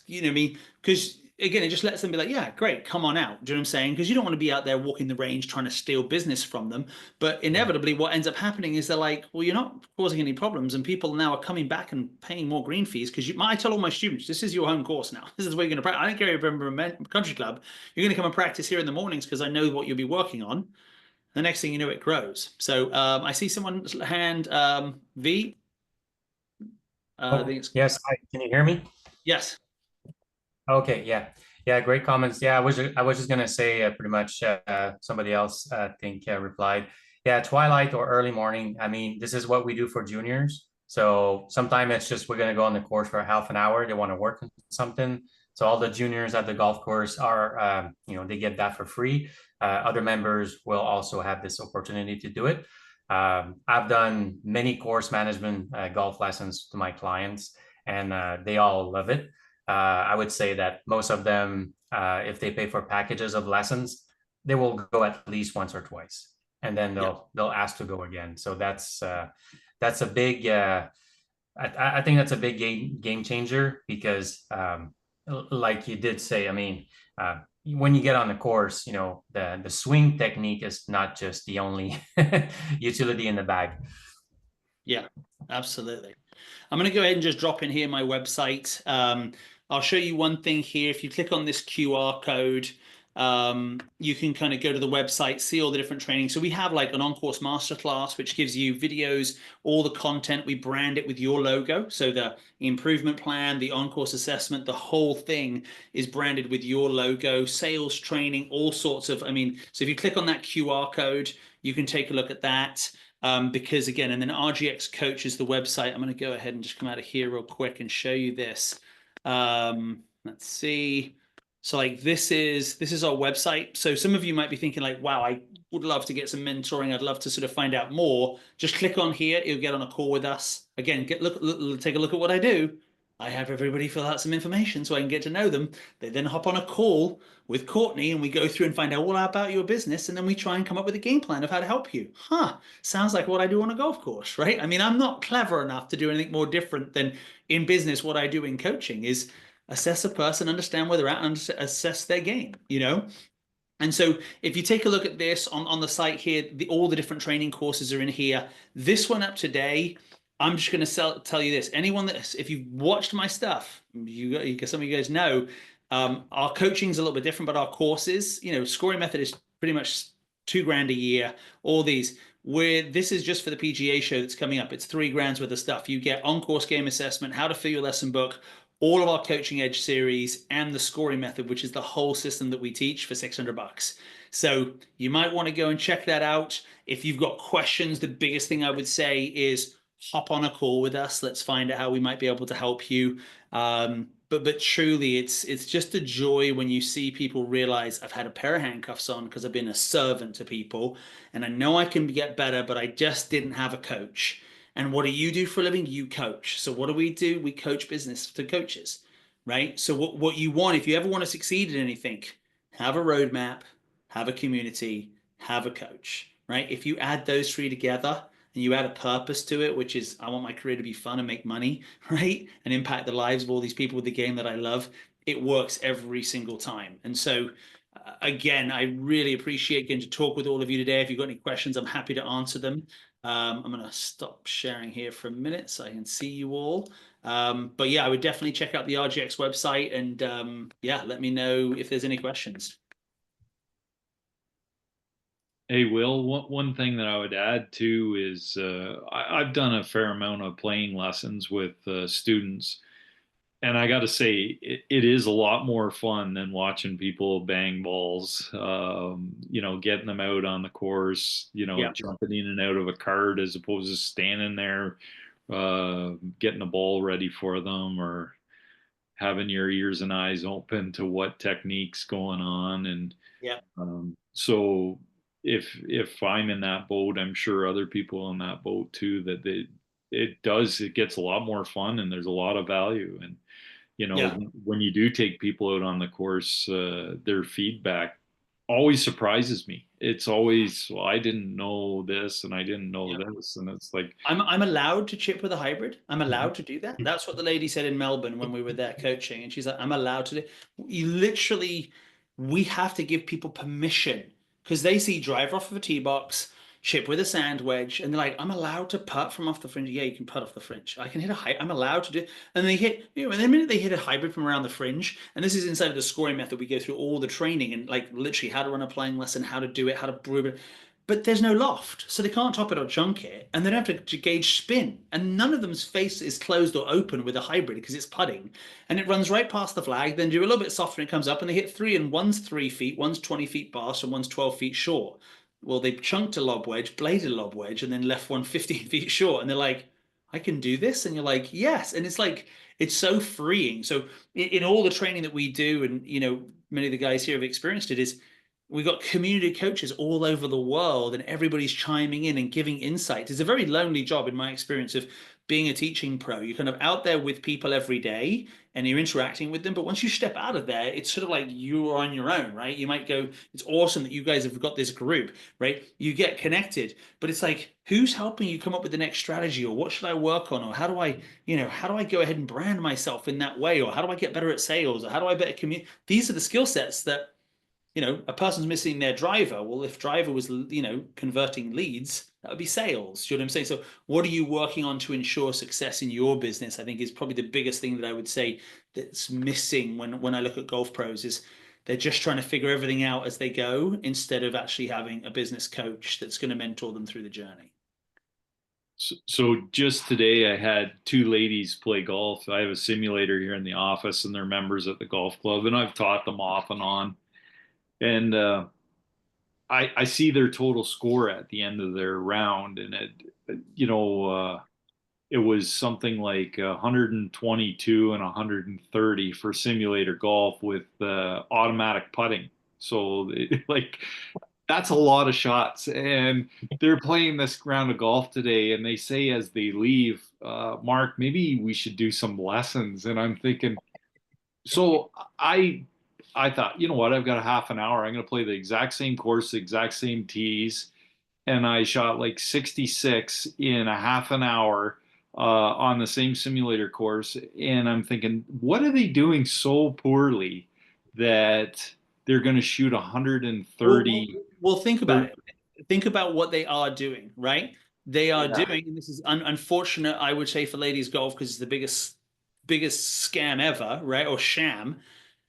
you know what I mean? Because again, it just lets them be like, yeah, great, come on out. Do you know what I'm saying? Because you don't want to be out there walking the range trying to steal business from them. But inevitably, what ends up happening is they're like, well, you're not causing any problems. And people now are coming back and paying more green fees because I tell all my students, this is your home course now. This is where you're going to practice. I don't care if you're a country club. You're going to come and practice here in the mornings because I know what you'll be working on. The next thing you know, it grows. So I see someone's hand, V. Yes, can you hear me? Yes. Okay, yeah, great comments. Yeah, I was just gonna say pretty much somebody else I think replied. Yeah, twilight or early morning. I mean, this is what we do for juniors. So sometimes it's just we're gonna go on the course for half an hour. They want to work on something. So all the juniors at the golf course are, they get that for free. Other members will also have this opportunity to do it. I've done many course management golf lessons to my clients, and they all love it. I would say that most of them, if they pay for packages of lessons, they will go at least once or twice, and then they'll ask to go again. So that's a big. I think that's a big game changer because, like you did say, I mean, when you get on the course, the swing technique is not just the only utility in the bag. Yeah, absolutely. I'm going to go ahead and just drop in here my website. I'll show you one thing here. If you click on this QR code, you can kind of go to the website, see all the different trainings. So we have like an on-course masterclass, which gives you videos, all the content. We brand it with your logo. So the improvement plan, the on-course assessment, the whole thing is branded with your logo, sales training, all sorts of, so if you click on that QR code, you can take a look at that. Because again, and then RGX Coach is the website. I'm going to go ahead and just come out of here real quick and show you this. Let's see. So like this is our website. So some of you might be thinking like, wow, I would love to get some mentoring. I'd love to sort of find out more. Just click on here. You'll get on a call with us. Again, take a look at what I do. I have everybody fill out some information so I can get to know them. They then hop on a call with Courtney and we go through and find out all about your business. And then we try and come up with a game plan of how to help you. Sounds like what I do on a golf course, right? I'm not clever enough to do anything more different than in business. What I do in coaching is assess a person, understand where they're at, and assess their game, And so if you take a look at this on the site here, all the different training courses are in here. This one up today, I'm just going to tell you this. Anyone that, if you've watched my stuff, some of you guys know, our coaching is a little bit different, but our courses, scoring method is pretty much $2,000 a year. All these, this is just for the PGA show that's coming up. It's $3,000 worth of stuff. You get on-course game assessment, how to fill your lesson book, all of our Coaching Edge series, and the scoring method, which is the whole system that we teach for $600. So you might want to go and check that out. If you've got questions, the biggest thing I would say is hop on a call with us. Let's find out how we might be able to help you. But truly, it's just a joy when you see people realize I've had a pair of handcuffs on because I've been a servant to people, and I know I can get better, but I just didn't have a coach. And what do you do for a living? You coach. So what do? We coach business to coaches, right? So what you want, if you ever want to succeed in anything, have a roadmap, have a community, have a coach, right? If you add those three together and you add a purpose to it, which is I want my career to be fun and make money, right? And impact the lives of all these people with the game that I love, it works every single time. And so again, I really appreciate getting to talk with all of you today. If you've got any questions, I'm happy to answer them. I'm going to stop sharing here for a minute so I can see you all. But yeah, I would definitely check out the RGX website and yeah, let me know if there's any questions. Hey, Will, one thing that I would add too is I've done a fair amount of playing lessons with students. And I got to say, it is a lot more fun than watching people bang balls, getting them out on the course, Yeah. jumping in and out of a cart as opposed to standing there, getting the ball ready for them or having your ears and eyes open to what technique's going on. And Yeah. so if I'm in that boat, I'm sure other people in that boat too, that it gets a lot more fun and there's a lot of value. And Yeah. when you do take people out on the course, their feedback always surprises me. It's always, well, I didn't know this and I didn't know this. And it's like, I'm allowed to chip with a hybrid. I'm allowed to do that. That's what the lady said in Melbourne when we were there coaching. And she's like, I'm allowed to do. You literally, we have to give people permission because they see driver off of a tee box, chip with a sand wedge, and they're like, I'm allowed to putt from off the fringe. Yeah, you can putt off the fringe. I can hit a high. I'm allowed to do. And they hit, and the minute they hit a hybrid from around the fringe, and this is inside of the scoring method, we go through all the training and like literally how to run a playing lesson, how to do it, how to brew it. But there's no loft, so they can't top it or chunk it, and they don't have to gauge spin. And none of them's face is closed or open with a hybrid because it's putting, and it runs right past the flag. Then do a little bit softer, and it comes up, and they hit three, and one's 3 feet, one's 20 feet past, and one's 12 feet short. Well, they chunked a lob wedge, bladed a lob wedge, and then left one 15 feet short, and they're like, I can do this, and you're like, yes, and it's like it's so freeing. So in all the training that we do, and many of the guys here have experienced it, is we've got community coaches all over the world and everybody's chiming in and giving insight. It's a very lonely job in my experience of being a teaching pro. You're kind of out there with people every day and you're interacting with them. But once you step out of there, it's sort of like you're on your own, right? You might go, it's awesome that you guys have got this group, right? You get connected, but it's like, who's helping you come up with the next strategy, or what should I work on? Or how do I go ahead and brand myself in that way? Or how do I get better at sales? Or how do I better communicate? These are the skill sets that a person's missing their driver. Well, if driver was, converting leads, that would be sales. Do you know what I'm saying? So what are you working on to ensure success in your business? I think is probably the biggest thing that I would say that's missing when I look at golf pros is they're just trying to figure everything out as they go instead of actually having a business coach that's going to mentor them through the journey. So just today I had two ladies play golf. I have a simulator here in the office and they're members at the golf club and I've taught them off and on. And I see their total score at the end of their round, and it was something like 122 and 130 for simulator golf with automatic putting. So that's a lot of shots, and they're playing this round of golf today, and they say as they leave, Mark, maybe we should do some lessons. And I'm thinking, so I thought, you know what, I've got a half an hour. I'm going to play the exact same course, the exact same tees. And I shot like 66 in a half an hour on the same simulator course. And I'm thinking, what are they doing so poorly that they're going to shoot 130? Well, think about it. Think about what they are doing, right? They are doing, and this is unfortunate, I would say, for ladies golf, because it's the biggest scam ever, right? Or sham.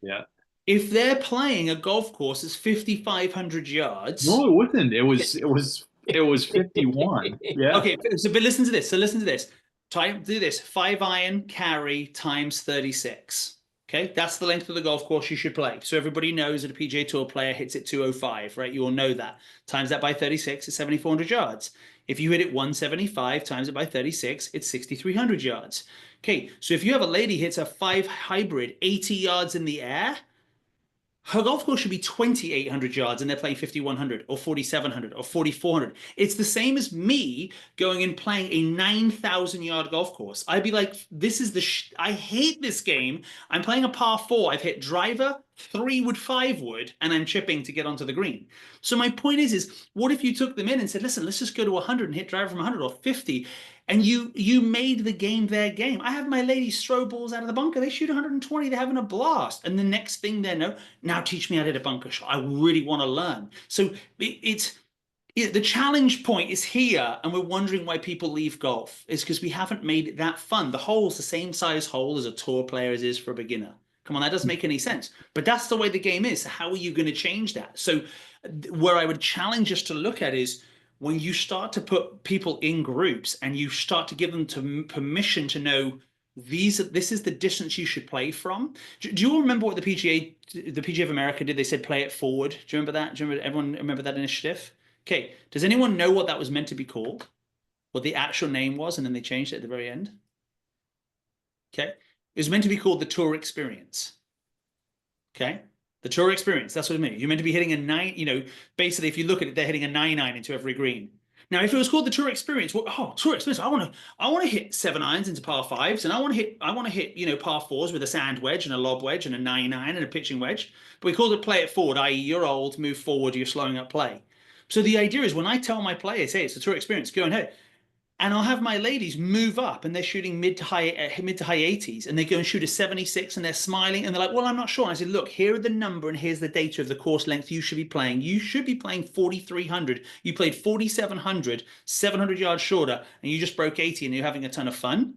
Yeah. If they're playing a golf course that's 5,500 yards. No, it wasn't. It was 51. Yeah. Okay, so but listen to this. So listen to this. Do this 5-iron carry times 36. Okay, that's the length of the golf course you should play. So everybody knows that a PGA Tour player hits it 205, right? You all know that. Times that by 36 is 7,400 yards. If you hit it 175, times it by 36, it's 6,300 yards. Okay, so if you have a lady hits a 5 hybrid 80 yards in the air, her golf course should be 2,800 yards and they're playing 5,100 or 4,700 or 4,400. It's the same as me going and playing a 9,000 yard golf course. I'd be like, this is I hate this game. I'm playing a par 4. I've hit driver, 3 wood, 5 wood, and I'm chipping to get onto the green. So my point is what if you took them in and said, listen, let's just go to 100 and hit driver from 100 or 50, and you made the game their game. I have my ladies throw balls out of the bunker. They shoot 120. They're having a blast. And the next thing they know, now teach me how to hit a bunker shot. I really want to learn. So the challenge point is here, and we're wondering why people leave golf. It's because we haven't made it that fun. The hole's the same size hole as a tour player is for a beginner. Come on, that doesn't make any sense. But that's the way the game is. So how are you going to change that? So where I would challenge us to look at is when you start to put people in groups and you start to give them permission to know this is the distance you should play from. Do you all remember what the PGA of America did? They said play it forward. Do you remember that? Do you remember, everyone remember that initiative? Okay, does anyone know what that was meant to be called? What the actual name was, and then they changed it at the very end? Okay, it was meant to be called the Tour Experience. Okay, the Tour Experience, that's what it meant. You're meant to be hitting a 9, basically if you look at it, they're hitting a 9-iron into every green. Now, if it was called the Tour Experience, well, Tour Experience, I want to hit 7-irons into par 5s, and I want to hit par 4s with a sand wedge and a lob wedge and a 9-iron and a pitching wedge. But we called it play it forward, i.e. you're old, move forward, you're slowing up play. So the idea is when I tell my players, hey, it's a Tour Experience, go ahead. And I'll have my ladies move up and they're shooting mid to high 80s, and they go and shoot a 76 and they're smiling and they're like, well, I'm not sure. And I said, look, here are the number and here's the data of the course length you should be playing. You should be playing 4,300. You played 4,700, 700 yards shorter, and you just broke 80 and you're having a ton of fun.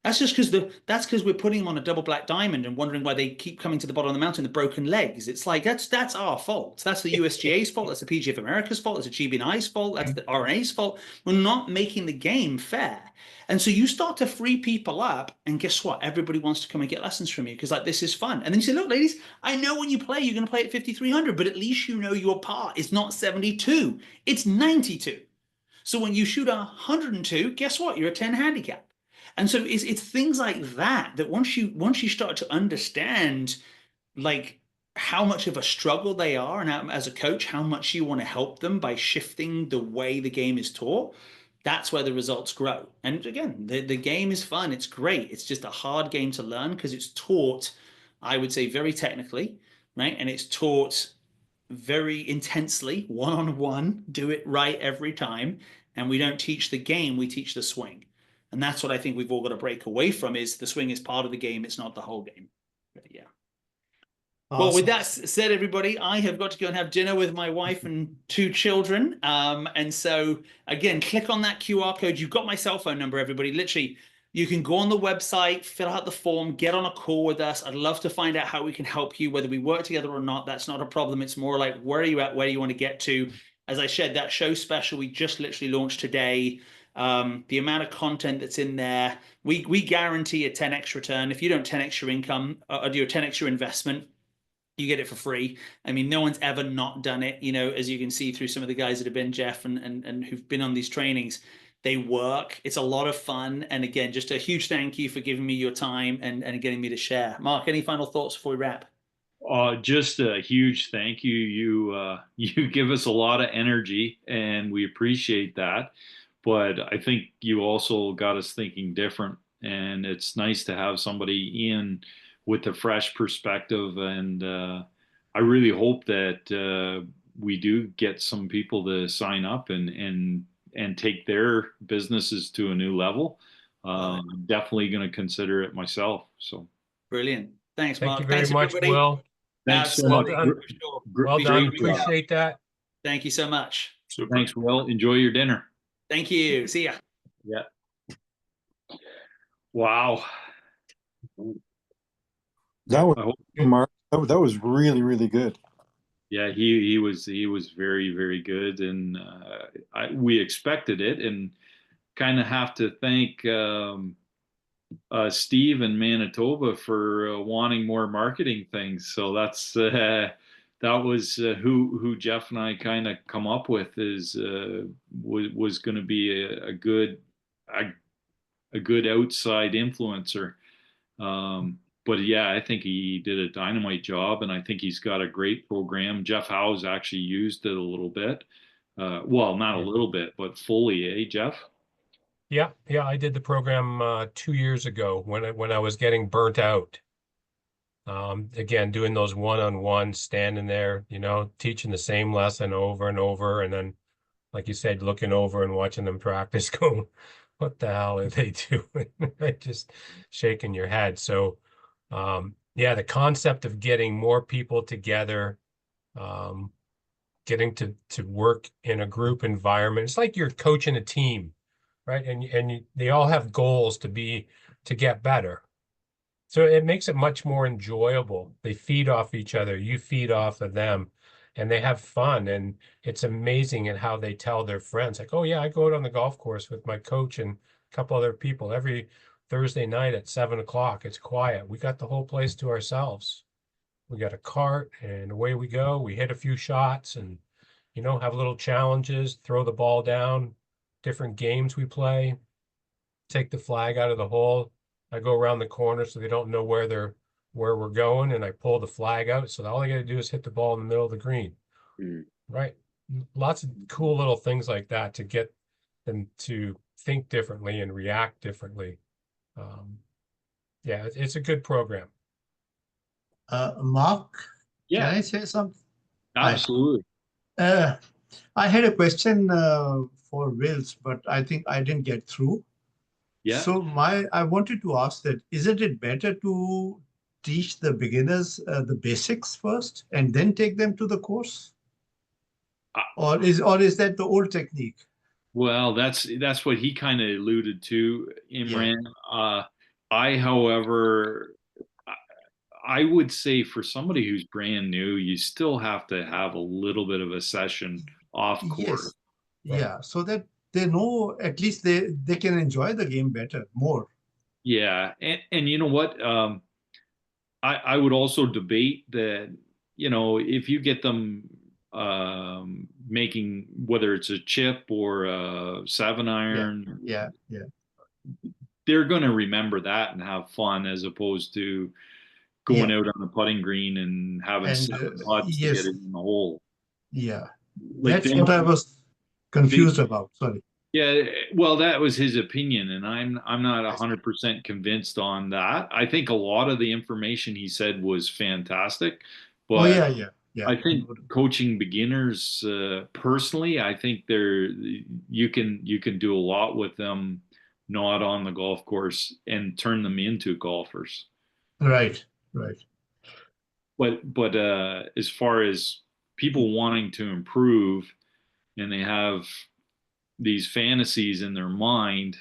That's just because we're putting them on a double black diamond and wondering why they keep coming to the bottom of the mountain with broken legs. It's like that's our fault. That's the USGA's fault. That's the PGA of America's fault. That's the GBNI's fault. That's the RNA's fault. We're not making the game fair. And so you start to free people up, and guess what? Everybody wants to come and get lessons from you because like this is fun. And then you say, look, ladies, I know when you play, you're going to play at 5,300, but at least you know your part. It's not 72. It's 92. So when you shoot 102, guess what? You're a 10 handicap. And so it's things like that once you start to understand like how much of a struggle they are, and as a coach, how much you want to help them by shifting the way the game is taught, that's where the results grow. And again, the game is fun. It's great. It's just a hard game to learn because it's taught, I would say, very technically, right? And it's taught very intensely, one-on-one, do it right every time. And we don't teach the game, we teach the swing. And that's what I think we've all got to break away from is the swing is part of the game. It's not the whole game. But yeah. Awesome. Well, with that said, everybody, I have got to go and have dinner with my wife and 2 children. And so, again, click on that QR code. You've got my cell phone number, everybody. Literally, you can go on the website, fill out the form, get on a call with us. I'd love to find out how we can help you, whether we work together or not. That's not a problem. It's more like, where are you at? Where do you want to get to? As I said, that show special we just literally launched today. The amount of content that's in there, we guarantee a 10x return. If you don't 10x your income or do a 10x your investment, you get it for free. I mean, no one's ever not done it. As you can see through some of the guys that have been, Jeff, and who've been on these trainings, they work. It's a lot of fun. And again, just a huge thank you for giving me your time and getting me to share. Mark, any final thoughts before we wrap? Just a huge thank you. You give us a lot of energy, and we appreciate that. But I think you also got us thinking different, and it's nice to have somebody in with a fresh perspective. And I really hope that we do get some people to sign up and take their businesses to a new level. I'm definitely going to consider it myself. So brilliant. Thanks, Mark. Thank you very much, everybody. Will. Thanks so much. Well done. Appreciate that. Thank you so much. Super. Thanks, Will. Enjoy your dinner. Thank you. See ya. Yeah. Wow. That was Mark. That was really, really good. Yeah, he was very, very good, and we expected it, and kind of have to thank Steve in Manitoba for wanting more marketing things. So that's that was who Jeff and I kind of come up with was going to be a good outside influencer. But yeah, I think he did a dynamite job, and I think he's got a great program. Jeff Howe's actually used it a little bit. Well, not a little bit, but fully, Jeff? Yeah, I did the program 2 years ago when I was getting burnt out. Again, doing those one-on-one, standing there, you know, teaching the same lesson over and over, and then, like you said, looking over and watching them practice, going, what the hell are they doing? Right? Just shaking your head. So, yeah, the concept of getting more people together, getting to work in a group environment. It's like you're coaching a team, right? And they all have goals to get better. So it makes it much more enjoyable. They feed off each other. You feed off of them, and they have fun. And it's amazing at how they tell their friends, like, "Oh yeah, I go out on the golf course with my coach and a couple other people every Thursday night at 7 o'clock. It's quiet. We got the whole place to ourselves. We got a cart, and away we go. We hit a few shots, and you know, have little challenges. Throw the ball down. Different games we play. Take the flag out of the hole. I go around the corner so they don't know where we're going, and I pull the flag out. So all I got to do is hit the ball in the middle of the green. Right? Lots of cool little things like that to get them to think differently and react differently. Yeah, it's a good program. Mark, Yeah, can I say something? Hi. absolutely. I had a question for Wills, but I think I didn't get through. Yeah. So I wanted to ask that, isn't it better to teach the beginners the basics first and then take them to the course? Or is that the old technique? Well, that's what he kind of alluded to, Imran. However, I would say for somebody who's brand new, you still have to have a little bit of a session off course. Yes. Yeah, so that they know, at least they can enjoy the game better, more. Yeah, and you know what? I would also debate that, you know, if you get them making, whether it's a chip or a 7-iron, Yeah. they're going to remember that and have fun, as opposed to going out on the putting green and having 7 putts to get it in the hole. Yeah, Like that's what I was confused about. Sorry. Yeah, well, that was his opinion, and I'm not 100% convinced on that. I think a lot of the information he said was fantastic, but yeah. I think coaching beginners, personally, I think you can do a lot with them not on the golf course and turn them into golfers. Right. But as far as people wanting to improve, and they have these fantasies in their mind,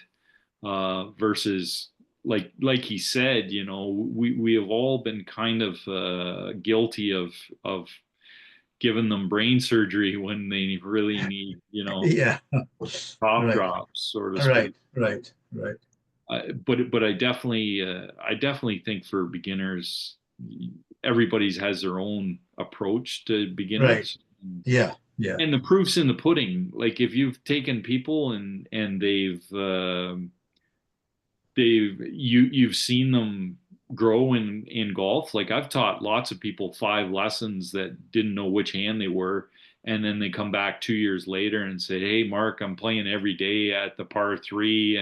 versus like he said, you know, we have all been kind of guilty of giving them brain surgery when they really need, you know, top drops, sort of speak. Right. But I definitely think for beginners, everybody's has their own approach to beginners. Right. Yeah. And the proof's in the pudding. Like if you've taken people and you've seen them grow in golf. Like I've taught lots of people 5 lessons that didn't know which hand they were, and then they come back 2 years later and say, "Hey, Mark, I'm playing every day at the par 3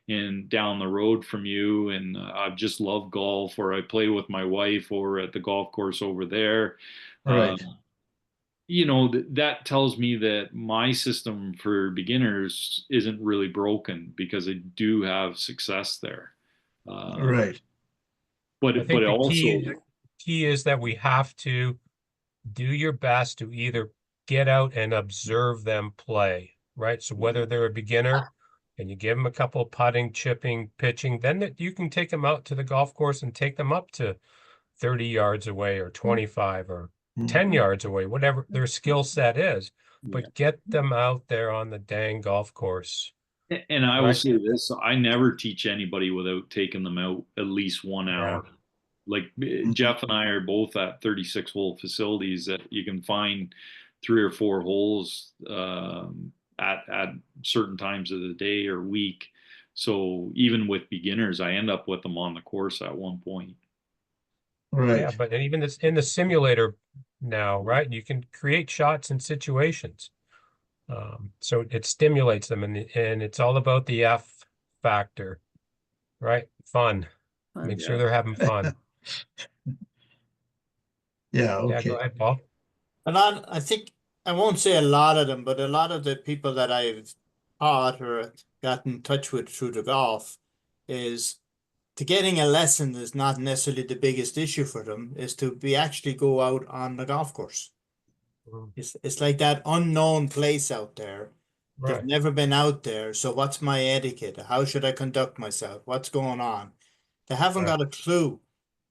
and down the road from you, and I've just loved golf, or I play with my wife over at the golf course over there." Right. You know, that tells me that my system for beginners isn't really broken, because I do have success there. Right. I But think the also key is that we have to do your best to either get out and observe them play, right? So whether they're a beginner and you give them a couple of putting, chipping, pitching, then you can take them out to the golf course and take them up to 30 yards away or 25 or 10 yards away, whatever their skill set is, but get them out there on the dang golf course. And I will say this, I never teach anybody without taking them out at least 1 hour. Like Jeff and I are both at 36-hole facilities that you can find 3 or 4 holes at certain times of the day or week. So even with beginners, I end up with them on the course at one point. Right. Yeah, but even this in the simulator now, right? You can create shots and situations. So it stimulates them, and it's all about the F factor, right? Fun. Make sure they're having fun. Yeah, Yeah, go okay. ahead, Paul. I think I won't say a lot of them, but a lot of the people that I've taught or got in touch with through the golf is to getting a lesson is not necessarily the biggest issue for them, is to be actually go out on the golf course. Mhm. It's like that unknown place out there. They've Right. never been out there. So what's my etiquette? How should I conduct myself? What's going on? They haven't Right. got a clue.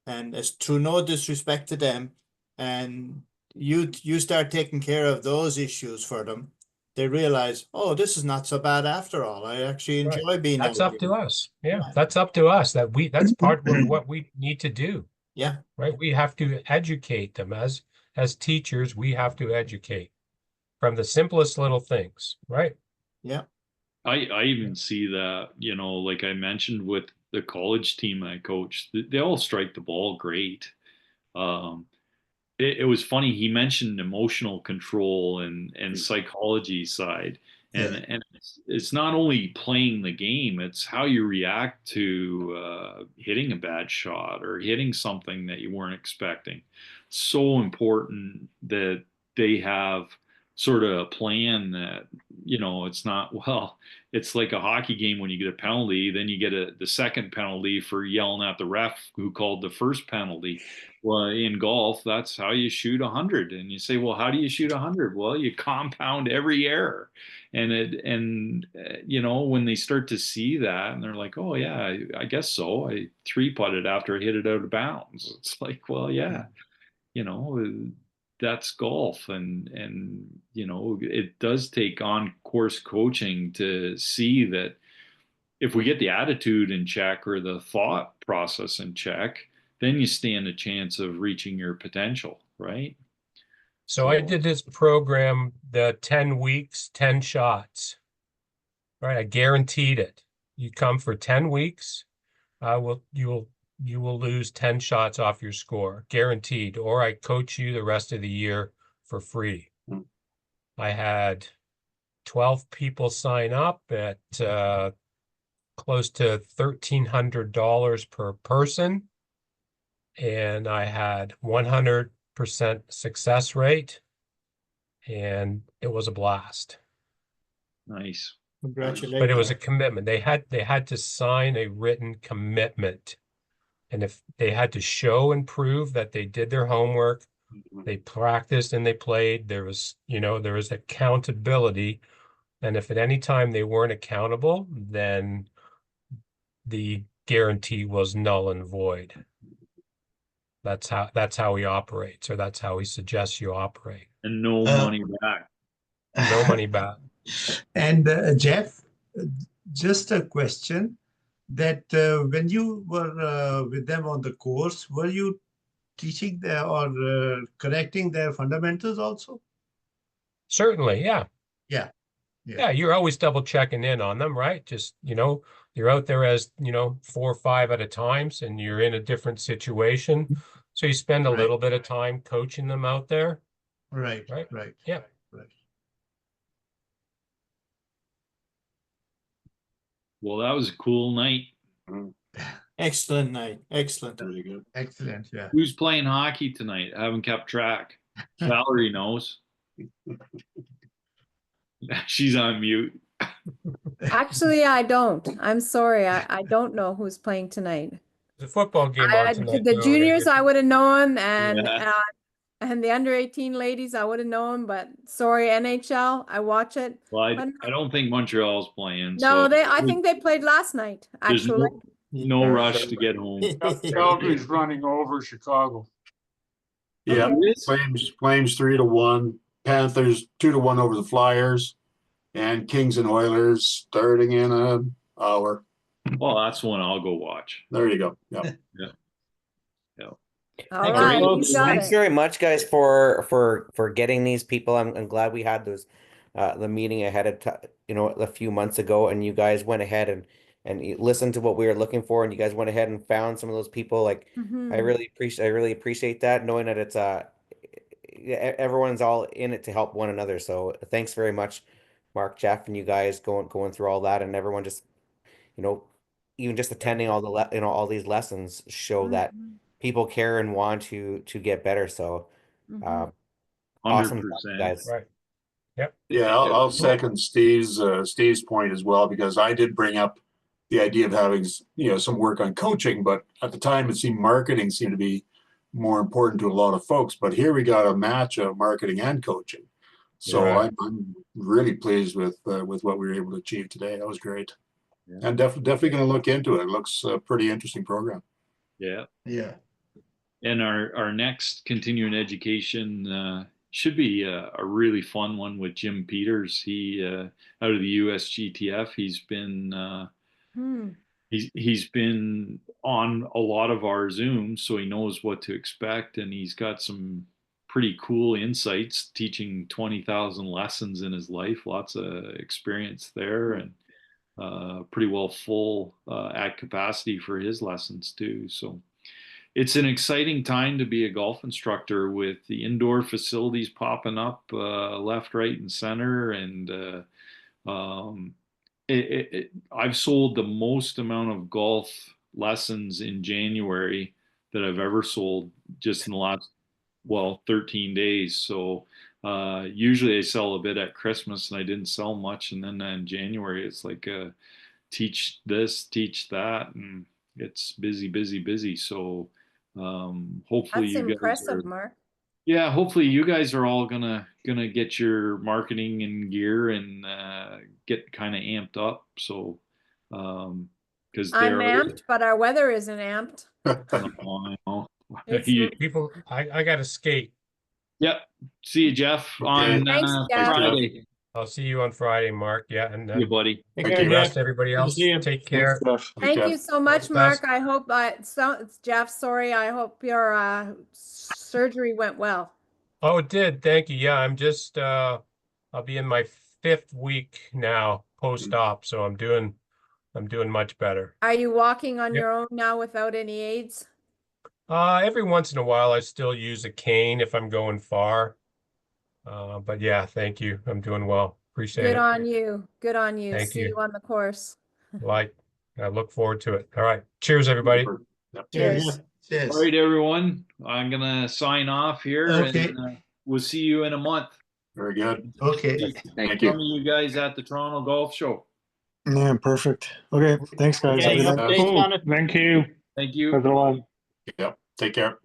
And it's through no disrespect to them. And you start taking care of those issues for them. They realize, oh, this is not so bad after all. I actually Right. enjoy being That's out up to here. us. Yeah, Yeah. that's up to us. That's part of what we need to do, Yeah. right? We have to educate them as teachers. We have to educate from the simplest little things, right? Yeah. I even see that, like I mentioned with the college team I coached, they all strike the ball great. Um, it was funny. He mentioned emotional control and psychology side, and Yeah. and it's not only playing the game; it's how you react to hitting a bad shot or hitting something that you weren't expecting. So important that they have sort of a plan that it's not well. It's like a hockey game when you get a penalty, then you get the second penalty for yelling at the ref who called the first penalty. Well, in golf, that's how you shoot 100. And you say, well, how do you shoot 100? Well, you compound every error. When they start to see that and they're like, oh, yeah, I guess so. I three putted after I hit it out of bounds. It's like, well, yeah, you know, that's golf. And it does take on course coaching to see that if we get the attitude in check or the thought process in check, then you stand a chance of reaching your potential, right? So I did this program, the 10 weeks, 10 shots, right? I guaranteed it. You come for 10 weeks, you will lose 10 shots off your score, guaranteed, or I coach you the rest of the year for free. I had 12 people sign up at close to $1,300 per person. And I had 100% success rate. And it was a blast. Nice. Congratulations. But it was a commitment. They had to sign a written commitment. And if they had to show and prove that they did their homework, they practiced and they played, there was accountability. And if at any time they weren't accountable, then the guarantee was null and void. That's how he operates, or that's how he suggests you operate. And no money back. No money back. And Jeff, just a question that when you were with them on the course, were you teaching or correcting their fundamentals also? Certainly, yeah. Yeah. Yeah, you're always double checking in on them, right? Just, you're out there as, 4 or 5 at a time, and you're in a different situation. So you spend a Right. little bit of time coaching them out there. Right. Yeah. Right. Well, that was a cool night. Excellent night. Excellent. Really good. Excellent. Yeah. Who's playing hockey tonight? I haven't kept track. Valerie knows. She's on mute. Actually, I don't. I'm sorry. I don't know who's playing tonight. There's a football game on tonight. The though. juniors I would have known, and Yeah. and the under 18 ladies I would have known, but sorry, NHL, I watch it. Well, But I don't think Montreal's playing. no, so I think they played last night, there's actually. no rush to get home. Calgary's running over Chicago. Yeah, Okay. Flames 3-1, Panthers 2-1 over the Flyers, and Kings and Oilers starting in an hour. Well, that's one I'll go watch. There you go. Yeah. All Thank right, you, you folks. got Thanks it. very much, guys, for getting these people. I'm glad we had the meeting ahead of a few months ago, and you guys went ahead and you listened to what we were looking for, and you guys went ahead and found some of those people. Like Mhm. I really appreciate that, knowing that it's everyone's all in it to help one another. So thanks very much, Mark, Jeff, and you guys going through all that, and everyone just even just attending all all these lessons show that Mhm. people care and want to get better. So, Mhm. awesome 100%. guys. Right. Yep. Yeah, I'll second Steve's point as well, because I did bring up the idea of having some work on coaching, but at the time it seemed marketing seemed to be more important to a lot of folks. But here we got a match of marketing and coaching, so Yeah. I'm really pleased with what we were able to achieve today. That was great, Yeah. and definitely going to look into it. It looks a pretty interesting program. Yeah. Yeah. And our next continuing education should be a really fun one with Jim Peters. He out of the USGTF. He's been Hmm. he's been on a lot of our Zooms, so he knows what to expect, and he's got some pretty cool insights, teaching 20,000 lessons in his life. Lots of experience there, and pretty well full at capacity for his lessons too. So it's an exciting time to be a golf instructor with the indoor facilities popping up left, right, and center. And I've sold the most amount of golf lessons in January that I've ever sold just in the last, 13 days. So usually I sell a bit at Christmas, and I didn't sell much. And then in January, it's like teach this, teach that, and it's busy, busy, busy. So hopefully That's you guys impressive, are, Mark. yeah, hopefully you guys are all gonna get your marketing and gear and get kind of amped up. So because I'm they're amped, but our weather isn't amped. I know. It's People, I got to skate. Yep. See you, Jeff, Okay. on Thanks, Jeff. Friday. I'll see you on Friday, Mark. Yeah, and See you, buddy. Take Thank care, you. the rest, Jeff. everybody Good to else, see you. take care. Jeff. Thank you so much, the Mark. best. I hope it's Jeff. Sorry. I hope your surgery went well. Oh, it did. Thank you. Yeah, I'm just I'll be in my 5th week now post-op, so I'm doing much better. Are you walking on Yep. your own now without any aids? Every once in a while I still use a cane if I'm going far. But yeah, thank you. I'm doing well. Appreciate Good it. on you. Good on you. Thank See you. you on the course. I look forward to it. All right. Cheers, everybody. Yep. Cheers. Cheers. All right, everyone. I'm gonna sign off here, Okay. and we'll see you in a month. Very good. Okay. See Thank some of you. you guys at the Toronto Golf Show. Yeah, perfect. Okay, thanks guys. Any Have a good night. updates on it? Thank you, Thank you. everyone. Yep. Take care.